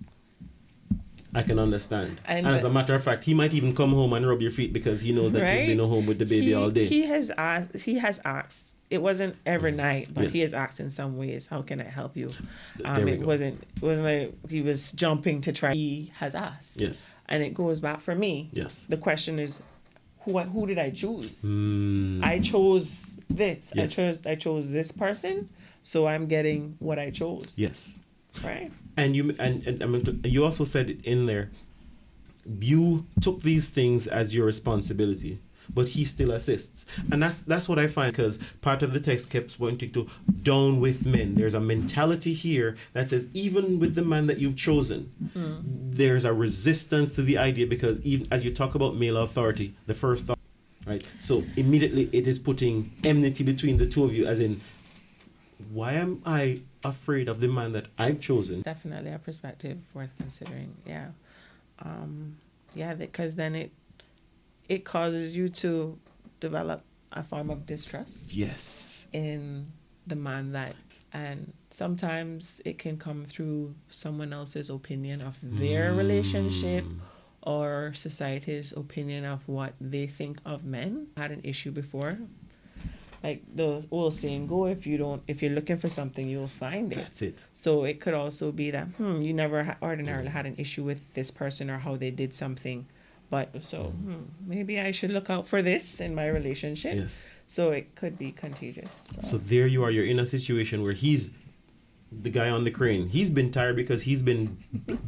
I can understand. And as a matter of fact, he might even come home and rub your feet because he knows that you've been home with the baby all day. He has asked. It wasn't every night, but he has asked in some ways, how can I help you? It wasn't like he was jumping to try. He has asked. Yes. And it goes back for me. Yes. The question is, who did I choose? I chose this. Yes. I chose this person, so I'm getting what I chose. Yes. Right. And you I mean, you also said it in there. You took these things as your responsibility, but he still assists, and that's what I find, because part of the text kept pointing to down with men. There's a mentality here that says even with the man that you've chosen, there's a resistance to the idea, because even as you talk about male authority, the first thought, right? So immediately it is putting enmity between the two of you, as in, why am I afraid of the man that I've chosen? Definitely a perspective worth considering. Yeah. Because then it causes you to develop a form of distrust. Yes. In the man and sometimes it can come through someone else's opinion of their relationship or society's opinion of what they think of men. I had an issue before. Like the old saying go, if you're looking for something, you'll find it. That's it. So it could also be that you never ordinarily had an issue with this person or how they did something, but so maybe I should look out for this in my relationship. Yes. So it could be contagious. So there you are. You're in a situation where he's the guy on the crane. He's been tired because he's been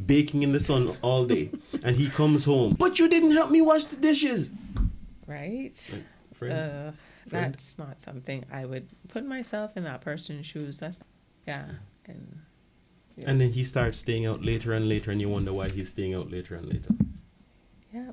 baking in the sun all day, and he comes home. But you didn't help me wash the dishes. Right. That's not something I would put myself in that person's shoes. That's and then he starts staying out later and later, and you wonder why he's staying out later and later. Yeah,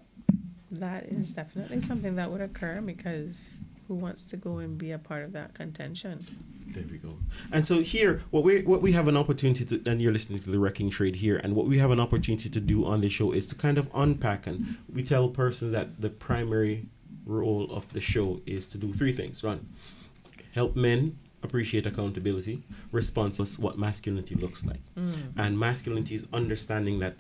that is definitely something that would occur, because who wants to go and be a part of that contention? There we go. And so here, what we have an opportunity to, and you're listening to the Wrecking Trade here, and what we have an opportunity to do on this show is to kind of unpack, and we tell persons that the primary role of the show is to do 3 things. One, help men appreciate accountability, response what masculinity looks like. And masculinity is understanding that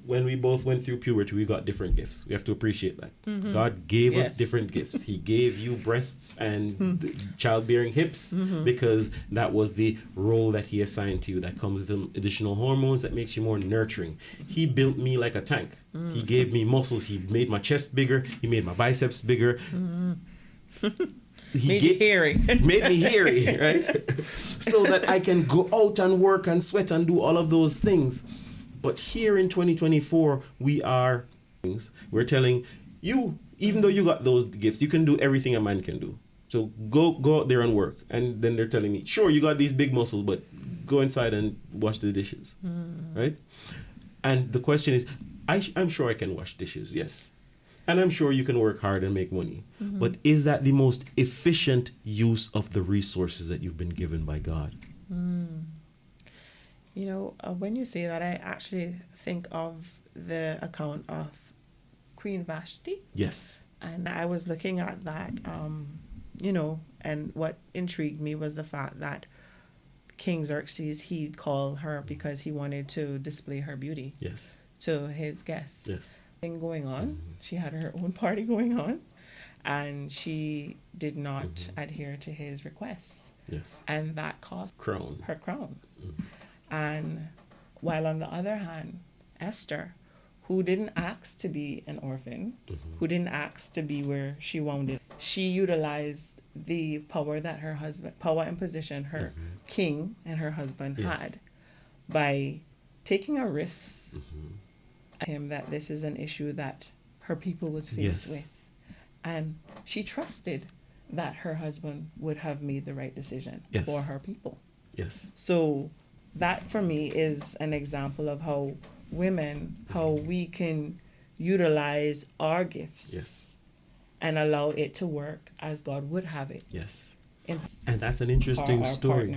when we both went through puberty, we got different gifts. We have to appreciate that. God gave us different gifts. He gave you breasts and childbearing hips because that was the role that he assigned to you. That comes with additional hormones that makes you more nurturing. He built me like a tank. He gave me muscles. He made my chest bigger. He made my biceps bigger. Made me hairy. Made me hairy, right? So that I can go out and work and sweat and do all of those things. But here in 2024, we're telling you, even though you got those gifts, you can do everything a man can do. So go out there and work. And then they're telling me, sure, you got these big muscles, but go inside and wash the dishes, right? And the question is, I'm sure I can wash dishes, yes. And I'm sure you can work hard and make money. But is that the most efficient use of the resources that you've been given by God? You know, when you say that, I actually think of the account of Queen Vashti. Yes. And I was looking at that, and what intrigued me was the fact that King Xerxes, he'd call her because he wanted to display her beauty to his guests. Yes. Thing going on. She had her own party going on, and she did not adhere to his requests. Yes. And that cost her crown. And while on the other hand, Esther, who didn't ask to be an orphan, who didn't ask to be where she wound it. She utilized the power that her husband, power and position her king and her husband had by taking a risk him that this is an issue that her people was faced with. And she trusted that her husband would have made the right decision for her people. Yes. So that for me is an example of how women, how we can utilize our gifts and allow it to work as God would have it. Yes. And that's an interesting story.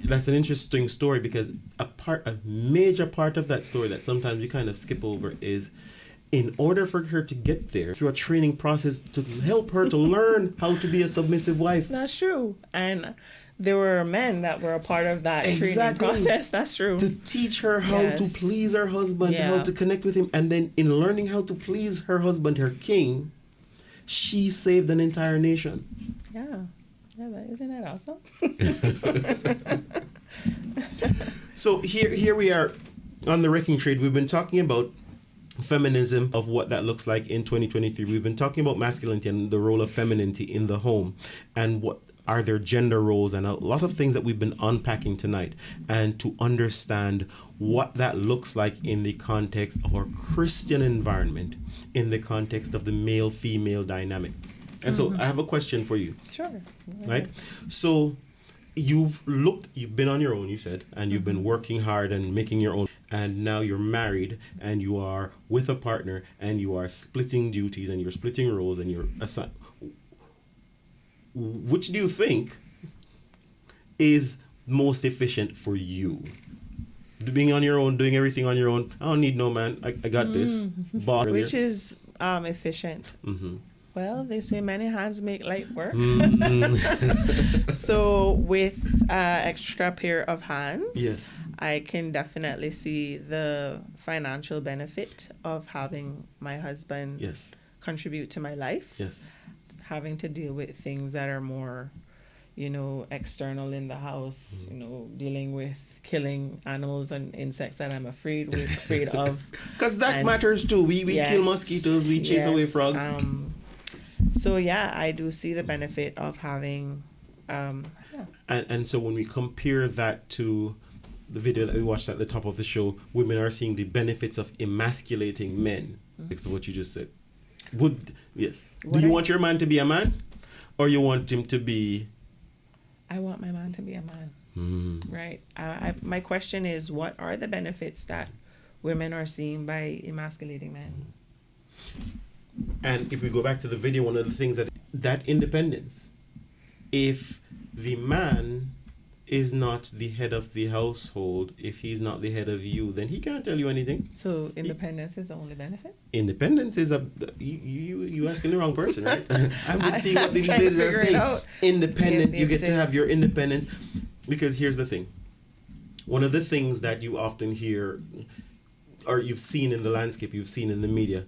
That's an interesting story because a major part of that story that sometimes we kind of skip over is in order for her to get there through a training process to help her to learn how to be a submissive wife. That's true. And there were men that were a part of that training process. That's true. To teach her how to please her husband, how to connect with him. And then in learning how to please her husband, her king, she saved an entire nation. Yeah. Isn't that awesome? So here we are on the Wrecking Trade. We've been talking about feminism, of what that looks like in 2023. We've been talking about masculinity and the role of femininity in the home and what are their gender roles and a lot of things that we've been unpacking tonight, and to understand what that looks like in the context of our Christian environment, in the context of the male-female dynamic. And so I have a question for you. Sure. Right? So you've been on your own, you said, and you've been working hard and making your own, and now you're married and you are with a partner and you are splitting duties and you're splitting roles and you're assigned. Which do you think is most efficient for you? Being on your own, doing everything on your own. I don't need no man. I got this. Which is efficient. Well, they say many hands make light work. So with extra pair of hands, I can definitely see the financial benefit of having my husband contribute to my life. Having to deal with things that are more, external in the house, dealing with killing animals and insects that I'm afraid of. Because that matters too. We kill mosquitoes, we chase away frogs. So yeah, I do see the benefit of having. And so when we compare that to the video that we watched at the top of the show, women are seeing the benefits of emasculating men. Next to what you just said. Do you want your man to be a man, or you want him to be? I want my man to be a man. Right. My question is, what are the benefits that women are seeing by emasculating men? And if we go back to the video, one of the things that independence, if the man is not the head of the household, if he's not the head of you, then he can't tell you anything. So independence is the only benefit? Independence is you asking the wrong person, right? I'm just seeing what these ladies are saying. Independence, you get to have your independence. Because here's the thing. One of the things that you often hear, or you've seen in the landscape, you've seen in the media,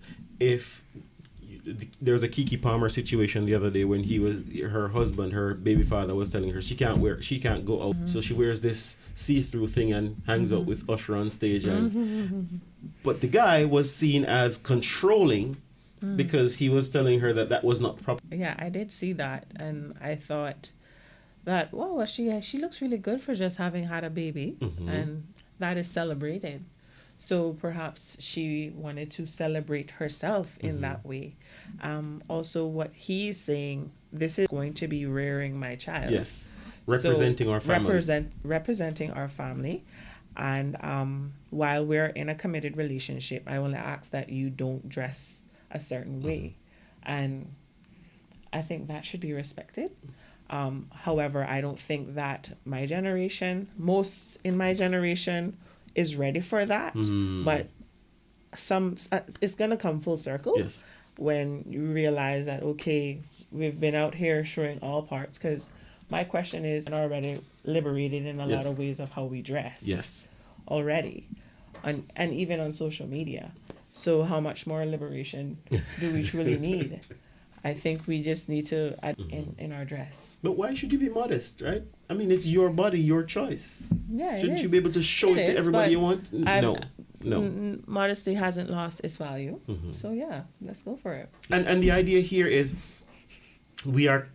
there was a Kiki Palmer situation the other day when her husband, her baby father, was telling her she can't go out, so she wears this see-through thing and hangs out with Usher on stage, but the guy was seen as controlling because he was telling her that was not proper. Yeah, I did see that, and I thought that she looks really good for just having had a baby, and that is celebrated. So perhaps she wanted to celebrate herself in that way. Also, what he's saying, this is going to be rearing my child. Yes, representing our family. Representing our family. And while we're in a committed relationship, I only ask that you don't dress a certain way. And I think that should be respected. However, I don't think that most in my generation, is ready for that, but it's gonna come full circle when you realize that we've been out here showing all parts. Because my question is, I'm already liberated in a lot of ways of how we dress already, and even on social media. So how much more liberation do we truly need? I think we just need to add in our dress. But why should you be modest, right? I mean, it's your body, your choice. Yeah, Shouldn't you be able to show it to everybody you want? No. No. Modesty hasn't lost its value. So yeah, let's go for it. And the idea here is we're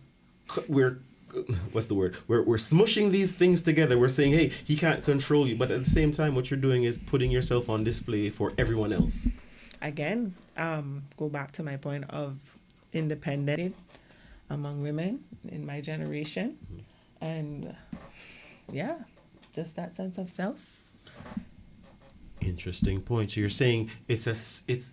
what's the word? We're smushing these things together. We're saying, hey, he can't control you, but at the same time, what you're doing is putting yourself on display for everyone else. Again, go back to my point of independent among women in my generation, and yeah, just that sense of self. Interesting point. So you're saying it's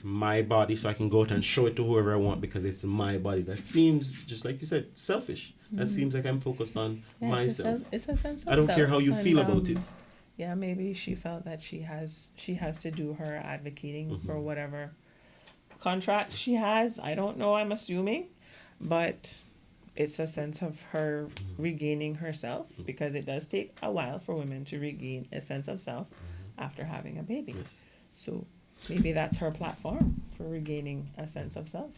my body, so I can go out and show it to whoever I want because it's my body. That seems, just like you said, selfish. That seems like I'm focused on myself. It's a sense of I don't self, care how you and, feel about it. Yeah, maybe she felt that she has to do her advocating for whatever contract she has. I don't know, I'm assuming, but it's a sense of her regaining herself, because it does take a while for women to regain a sense of self after having a baby. Yes. So maybe that's her platform for regaining a sense of self.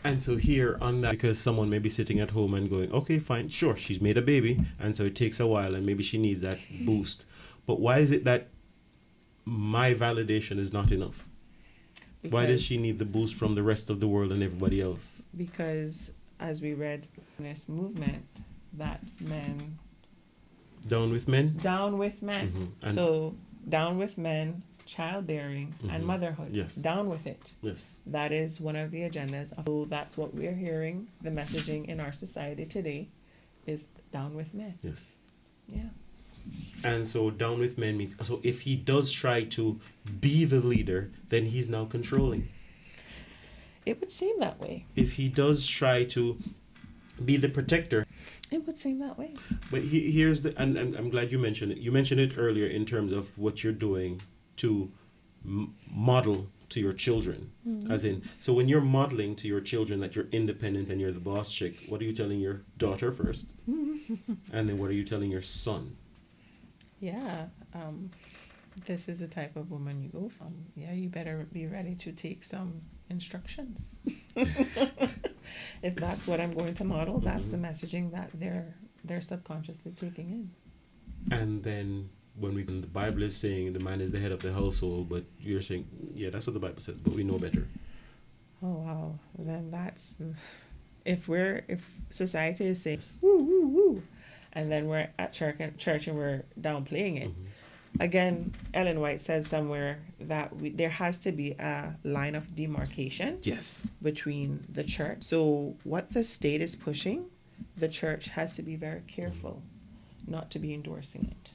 And so here on that, because someone may be sitting at home and going, okay, fine, sure, she's made a baby, and so it takes a while, and maybe she needs that boost. But why is it that my validation is not enough? Why does she need the boost from the rest of the world and everybody else? Because, as we read in this movement, that men... Down with men? Down with men. So, down with men, childbearing, and motherhood. Yes. Down with it. Yes. That is one of the agendas. So that's what we're hearing. The messaging in our society today is down with men. Yes. Yeah. And so down with men means, so if he does try to be the leader, then he's now controlling. It would seem that way. If he does try to be the protector, It would seem that way. but here's the, and I'm glad you mentioned it. You mentioned it earlier in terms of what you're doing to model to your children. As in, so when you're modeling to your children that you're independent and you're the boss chick, what are you telling your daughter first? And then what are you telling your son? Yeah. This is the type of woman you go from. Yeah, you better be ready to take some instructions. If that's what I'm going to model, that's the messaging that they're subconsciously taking in. And then when the Bible is saying the man is the head of the household, but you're saying, yeah, that's what the Bible says, but we know better. Oh wow! Then that's if society is saying woo woo woo, and then we're at church and we're downplaying it. Again, Ellen White says somewhere that there has to be a line of demarcation Yes. between the church. So what the state is pushing, the church has to be very careful not to be endorsing it.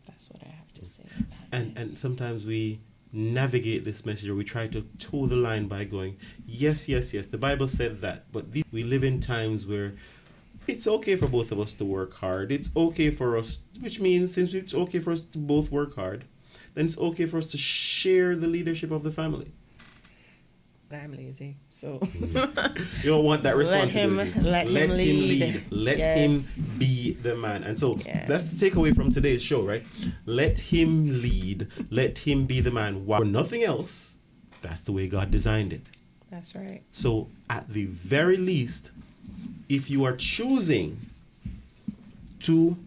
That's what I have to say. And sometimes we navigate this message, or we try to toe the line by going, yes, the Bible said that, but we live in times where it's okay for both of us to work hard. It's okay for us, which means since it's okay for us to both work hard, then it's okay for us to share the leadership of the family. I'm lazy, so You don't want that responsibility. Let him lead. Let Yes. him be the man. And so Yes. that's the takeaway from today's show, right? Let him lead. Let him be the man. Why? For nothing else, that's the way God designed it. That's right. So at the very least, if you are choosing to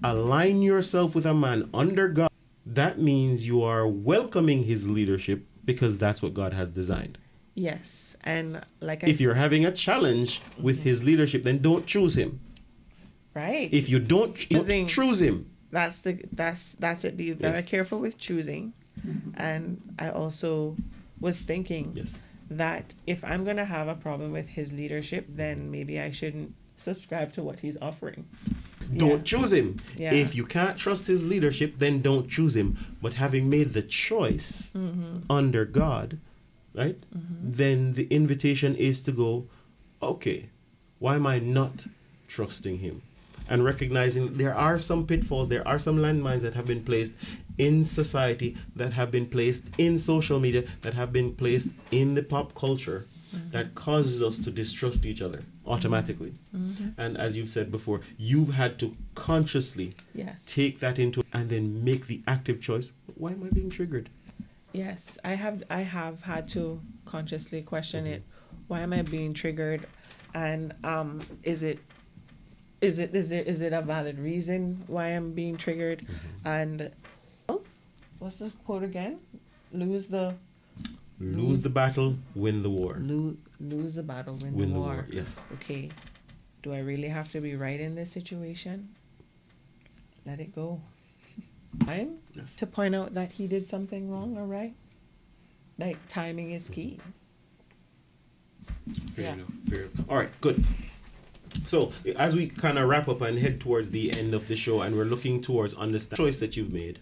align yourself with a man under God, that means you are welcoming his leadership, because that's what God has designed. Yes, and like If you're having a challenge with his leadership, then don't choose him. right, If you don't choose him, that's it. Be very Yes. careful with choosing. And I also was thinking yes, that if I'm gonna have a problem with his leadership, then maybe I shouldn't subscribe to what he's offering. don't choose him. Yeah. If you can't trust his leadership, then don't choose him. But having made the choice under God, right, then the invitation is to go, okay, why am I not trusting him? And recognizing there are some pitfalls, there are some landmines that have been placed in society, that have been placed in social media, that have been placed in the pop culture, that causes us to distrust each other automatically. And as you've said before, you've had to consciously Yes. take that into and then make the active choice. Why am I being triggered? Yes, I have had to consciously question it. Why am I being triggered? And is it a valid reason why I'm being triggered? And what's the quote again? Lose the battle, win the war. lose the battle, win Win the the war. war, yes. Okay. Do I really have to be right in this situation? Let it go. Time Yes. to point out that he did something wrong or right. Like timing is key. Fair Yeah. enough. Fair enough. All right, good. So as we kind of wrap up and head towards the end of the show, and we're looking towards understand choice that you've made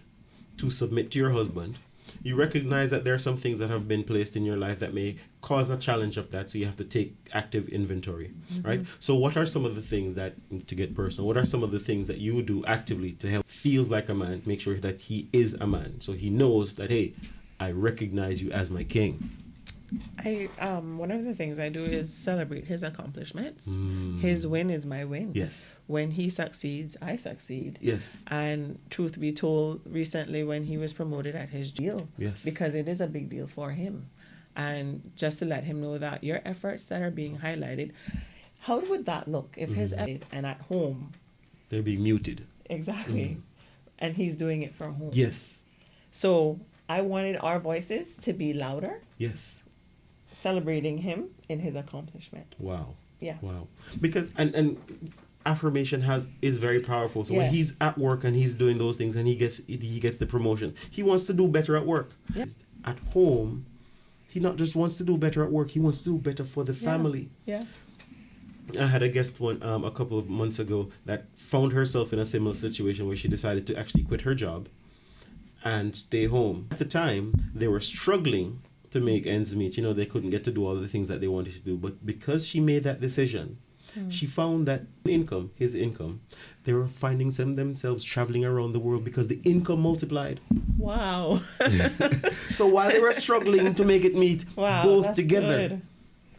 to submit to your husband, you recognize that there are some things that have been placed in your life that may cause a challenge of that, so you have to take active inventory, right? So what are some of the things that, to get personal, what are some of the things that you do actively to help feels like a man, make sure that he is a man, so he knows that, hey, I recognize you as my king? One of the things I do is celebrate his accomplishments. His win is my win. Yes. When he succeeds, I succeed. Yes. And truth be told, recently when he was promoted at his deal, Yes. because it is a big deal for him, and just to let him know that your efforts that are being highlighted, how would that look if his and at home, They're being muted. exactly, and he's doing it from home. Yes. So I wanted our voices to be louder, Yes. celebrating him in his accomplishment. Wow. Yeah. Wow. Because and affirmation is very powerful. So when Yes. he's at work and he's doing those things and he gets the promotion, he wants to do better at work. Yes. At home, he not just wants to do better at work, he wants to do better for the family. Yeah. I had a guest one a couple of months ago that found herself in a similar situation where she decided to actually quit her job and stay home. At the time, they were struggling to make ends meet. You know, they couldn't get to do all the things that they wanted to do. But because she made that decision, she found that his income, they were finding themselves traveling around the world because the income multiplied. Wow. So while they were struggling to make it meet Wow, both that's together, good.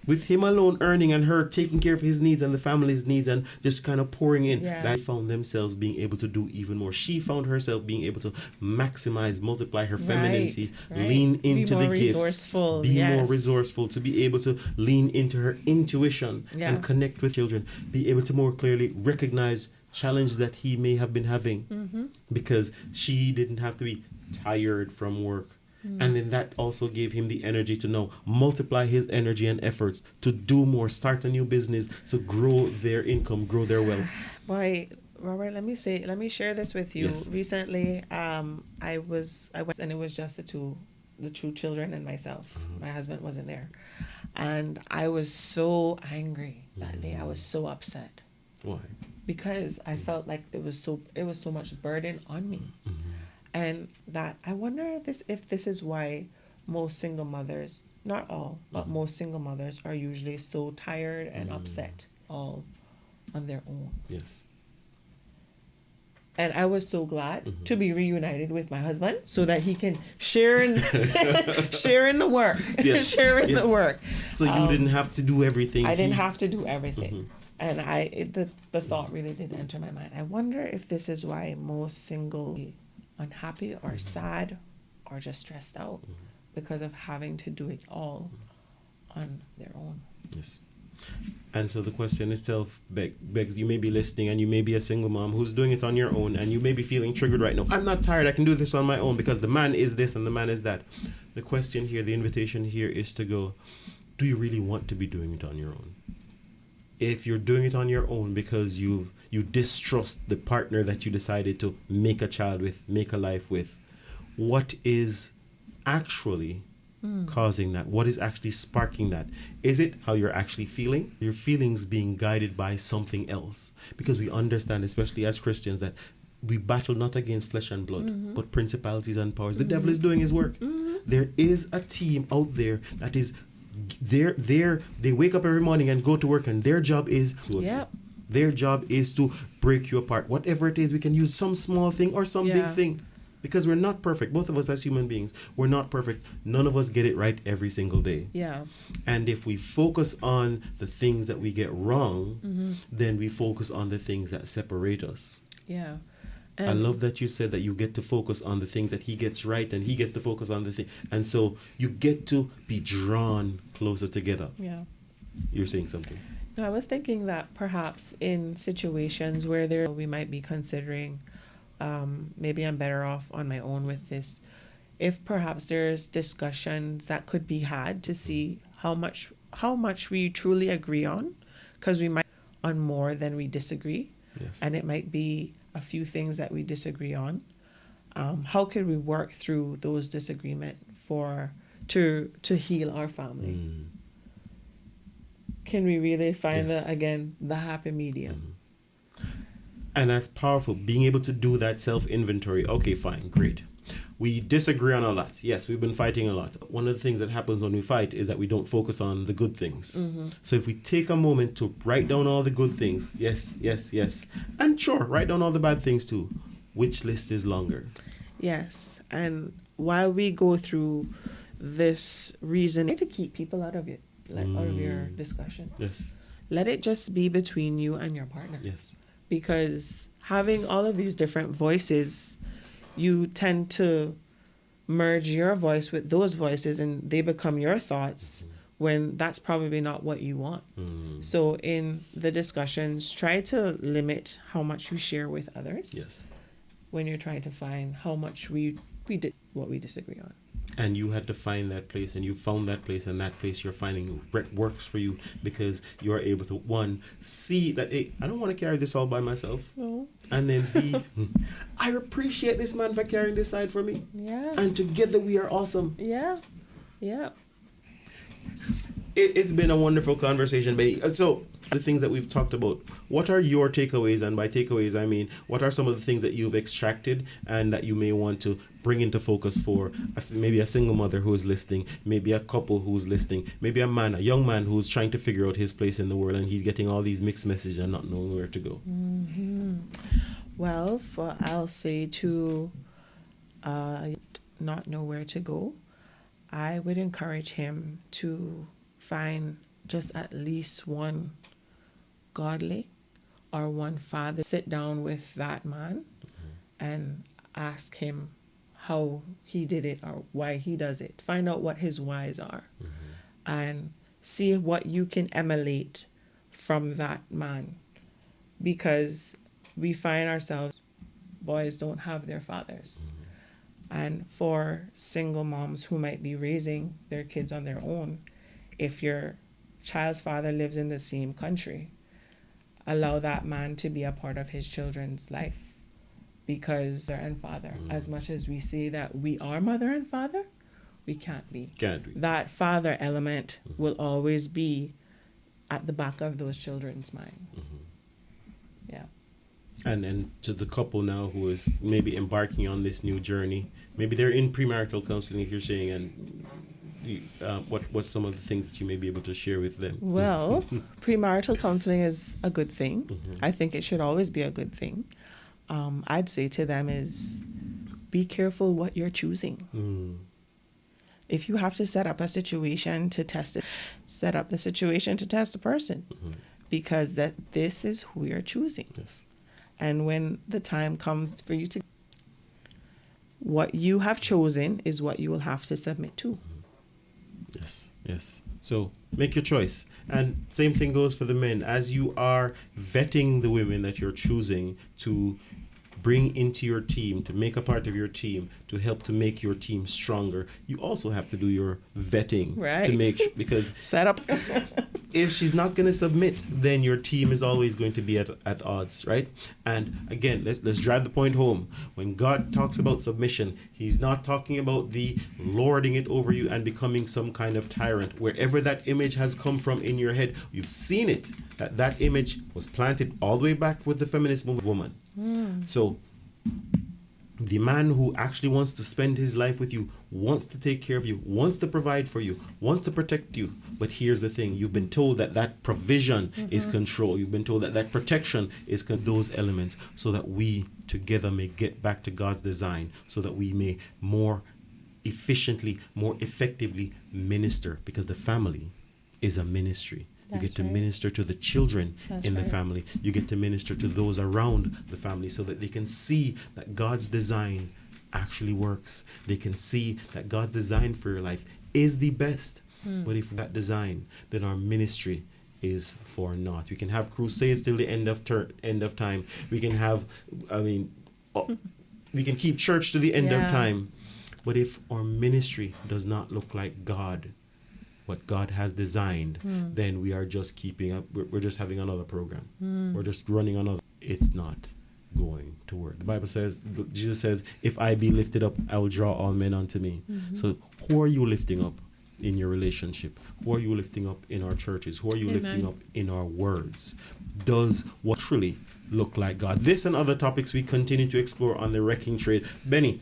with him alone earning and her taking care of his needs and the family's needs and just kind of pouring in, Yeah. that found themselves being able to do even more. She found herself being able to maximize, multiply her femininity, right. lean Be into more the gifts, resourceful, be more yes. resourceful, to be able to lean into her intuition Yeah. and connect with children, be able to more clearly recognize challenges that he may have been having because she didn't have to be tired from work. And then that also gave him the energy to now multiply his energy and efforts to do more, start a new business, to grow their income, grow their wealth. Why, Robert, let me share this with you. Yes. Recently, I went and it was just the two children and myself. My husband wasn't there. And I was so angry that day. I was so upset Why? because I felt like it was so much burden on me. And that I wonder if this is why most single mothers, not all, but most single mothers are usually so tired and upset all on their own. Yes. And I was so glad to be reunited with my husband so that he can share in share in the work. Yes. Share in the Yes. work. So you didn't have to do everything. I didn't have to do everything. And the thought really did enter my mind. I wonder if this is why most single unhappy or sad or just stressed out because of having to do it all on their own. Yes. And so the question itself begs, you may be listening and you may be a single mom who's doing it on your own and you may be feeling triggered right now. I'm not tired, I can do this on my own because the man is this and the man is that. The question here, the invitation here is to go, do you really want to be doing it on your own? If you're doing it on your own because you distrust the partner that you decided to make a child with, make a life with, what is actually causing that? What is actually sparking that? Is it how you're actually feeling? Your feelings being guided by something else? Because we understand, especially as Christians, that we battle not against flesh and blood, but principalities and powers. The devil is doing his work. There is a team out there that is they wake up every morning and go to work and their job is Yep. their job is to break you apart. Whatever it is, we can use some small thing or some big Yeah. thing. Because we're not perfect. Both of us as human beings, we're not perfect. None of us get it right every single day. Yeah. And if we focus on the things that we get wrong, then we focus on the things that separate us. Yeah. I love that you said that you get to focus on the things that he gets right and he gets to focus on the thing. And so you get to be drawn closer together. Yeah. You're saying something. No, I was thinking that perhaps in situations where we might be considering maybe I'm better off on my own with this, if perhaps there's discussions that could be had to see how much we truly agree on, because we might on more than we disagree, Yes. and it might be a few things that we disagree on. How could we work through those disagreement to heal our family? Can we really find Yes. the happy medium? And that's powerful, being able to do that self-inventory. Okay, fine, great. We disagree on a lot. Yes, we've been fighting a lot. One of the things that happens when we fight is that we don't focus on the good things. So if we take a moment to write down all the good things, yes, yes, yes, and sure, write down all the bad things too. Which list is longer? Yes, and while we go through this reason to keep people out of it, like out of your discussion, Yes, let it just be between you and your partner. yes, Because having all of these different voices, you tend to merge your voice with those voices and they become your thoughts when that's probably not what you want. So in the discussions, try to limit how much you share with others. yes. When you're trying to find how much we did what we disagree on. And you had to find that place, and you found that place, and that place you're finding works for you because you are able to, one, see that, hey, I don't want to carry this all by myself. No. And then B, I appreciate this man for carrying this side for me. Yeah. And together we are awesome. Yeah. Yeah. It's been a wonderful conversation, Benny. So, the things that we've talked about, what are your takeaways? And by takeaways, I mean, what are some of the things that you've extracted and that you may want to bring into focus for maybe a single mother who is listening, maybe a couple who's listening, maybe a young man who's trying to figure out his place in the world and he's getting all these mixed messages and not knowing where to go? Well, I'll say to not know where to go, I would encourage him to find just at least one godly or one father, sit down with that man and ask him how he did it or why he does it. Find out what his whys are and see what you can emulate from that man, because we find ourselves, boys don't have their fathers. And for single moms who might be raising their kids on their own, if your child's father lives in the same country, allow that man to be a part of his children's life, because mother and father, as much as we say that we are mother and father, we can't be. That father element will always be at the back of those children's minds. Yeah. And to the couple now who is maybe embarking on this new journey, maybe they're in premarital counseling, if you're saying, and what's some of the things that you may be able to share with them? Well, premarital counseling is a good thing. I think it should always be a good thing. I'd say to them is, be careful what you're choosing. If you have to set up a situation to test it, set up the situation to test the person, because this is who you're choosing. Yes. And when the time comes for you to, what you have chosen is what you will have to submit to. Yes, yes. So make your choice. And same thing goes for the men. As you are vetting the women that you're choosing to bring into your team, to make a part of your team, to help to make your team stronger, you also have to do your vetting Right. to make sure, because Set up. if she's not going to submit, then your team is always going to be at odds, right? And again, let's drive the point home. When God talks about submission, he's not talking about the lording it over you and becoming some kind of tyrant. Wherever that image has come from in your head, you've seen it, that image was planted all the way back with the feminist woman. So the man who actually wants to spend his life with you, wants to take care of you, wants to provide for you, wants to protect you. But here's the thing. You've been told that provision is control. You've been told that protection is those elements, so that we together may get back to God's design, so that we may more efficiently, more effectively minister, because the family is a ministry. You get to minister to the children in the family. You get to minister to those around the family, so that they can see that God's design actually works. They can see that God's design for your life is the best. But if that design, then our ministry is for naught. We can have crusades till the end of time. We can have, we can keep church to the end of time. But if our ministry does not look like God, what God has designed, then we are just keeping up. We're just having another program. We're just running another. It's not going to work. The Bible says, Jesus says, if I be lifted up, I will draw all men unto me. So who are you lifting up in your relationship? Who are you lifting up in our churches? Who are you lifting up in our words? Does what truly look like God? This and other topics we continue to explore on the Wrecking Trade. Benny,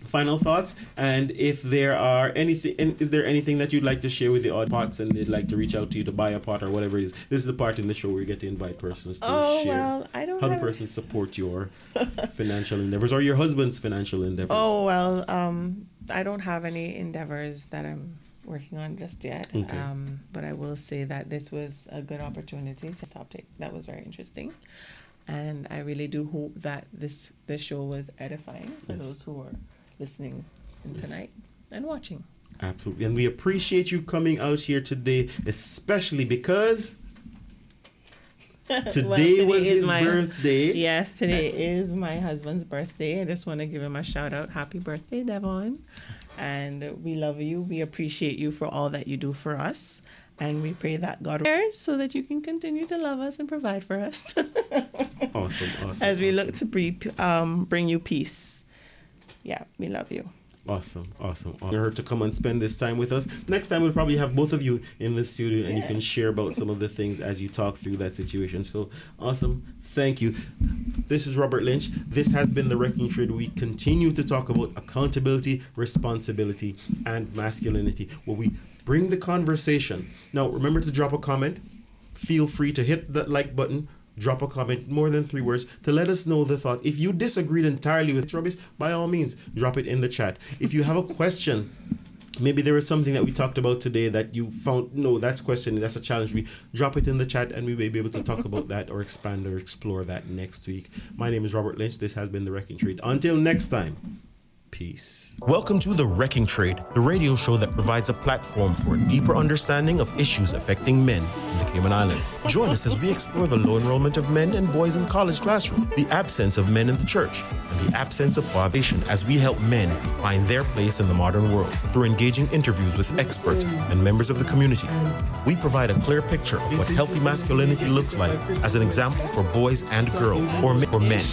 final thoughts, and if there are anything, is there anything that you'd like to share with the audience and they'd like to reach out to you to buy a pot or whatever it is? This is the part in the show where you get to invite persons to share well, I don't how the have- persons support your financial endeavors or your husband's financial endeavors. Oh, well, I don't have any endeavors that I'm working on just yet. Okay. But I will say that this was a good opportunity to topic. That was very interesting. And I really do hope that this show was edifying for those who are listening tonight and watching. Absolutely. And we appreciate you coming out here today, especially because today was his birthday. Yes, today is my husband's birthday. I just want to give him a shout out. Happy birthday, Devon. And we love you. We appreciate you for all that you do for us. And we pray that God cares so that you can continue to love us and provide for us. Awesome. As we look to bring you peace. Yeah, we love you. Awesome. Honor her to come and spend this time with us. Next time we'll probably have both of you in the studio and you can share about some of the things as you talk through that situation. So awesome. Thank you. This is Robert Lynch. This has been the Wrecking Trade. We continue to talk about accountability, responsibility, and masculinity, where we bring the conversation. Now, remember to drop a comment. Feel free to hit that like button. Drop a comment, more than 3 words, to let us know the thoughts. If you disagreed entirely with rubbish, by all means, drop it in the chat. If you have a question, maybe there was something that we talked about today that you found, no, that's a challenge. We drop it in the chat and we may be able to talk about that or expand or explore that next week. My name is Robert Lynch. This has been The Wrecking Trade. Until next time, peace. Welcome to The Wrecking Trade, the radio show that provides a platform for a deeper understanding of issues affecting men in the Cayman Islands. Join us as we explore the low enrollment of men and boys in the college classroom, the absence of men in the church, and the absence of foundation as we help men find their place in the modern world through engaging interviews with experts and members of the community. We provide a clear picture of what healthy masculinity looks like as an example for boys and girls, or men,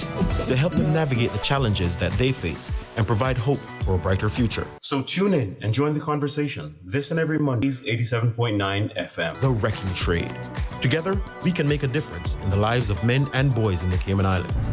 to help them navigate the challenges that they face and provide hope for a brighter future. So tune in and join the conversation this and every Monday's 87.9 FM. The Wrecking Trade. Together, we can make a difference in the lives of men and boys in the Cayman Islands.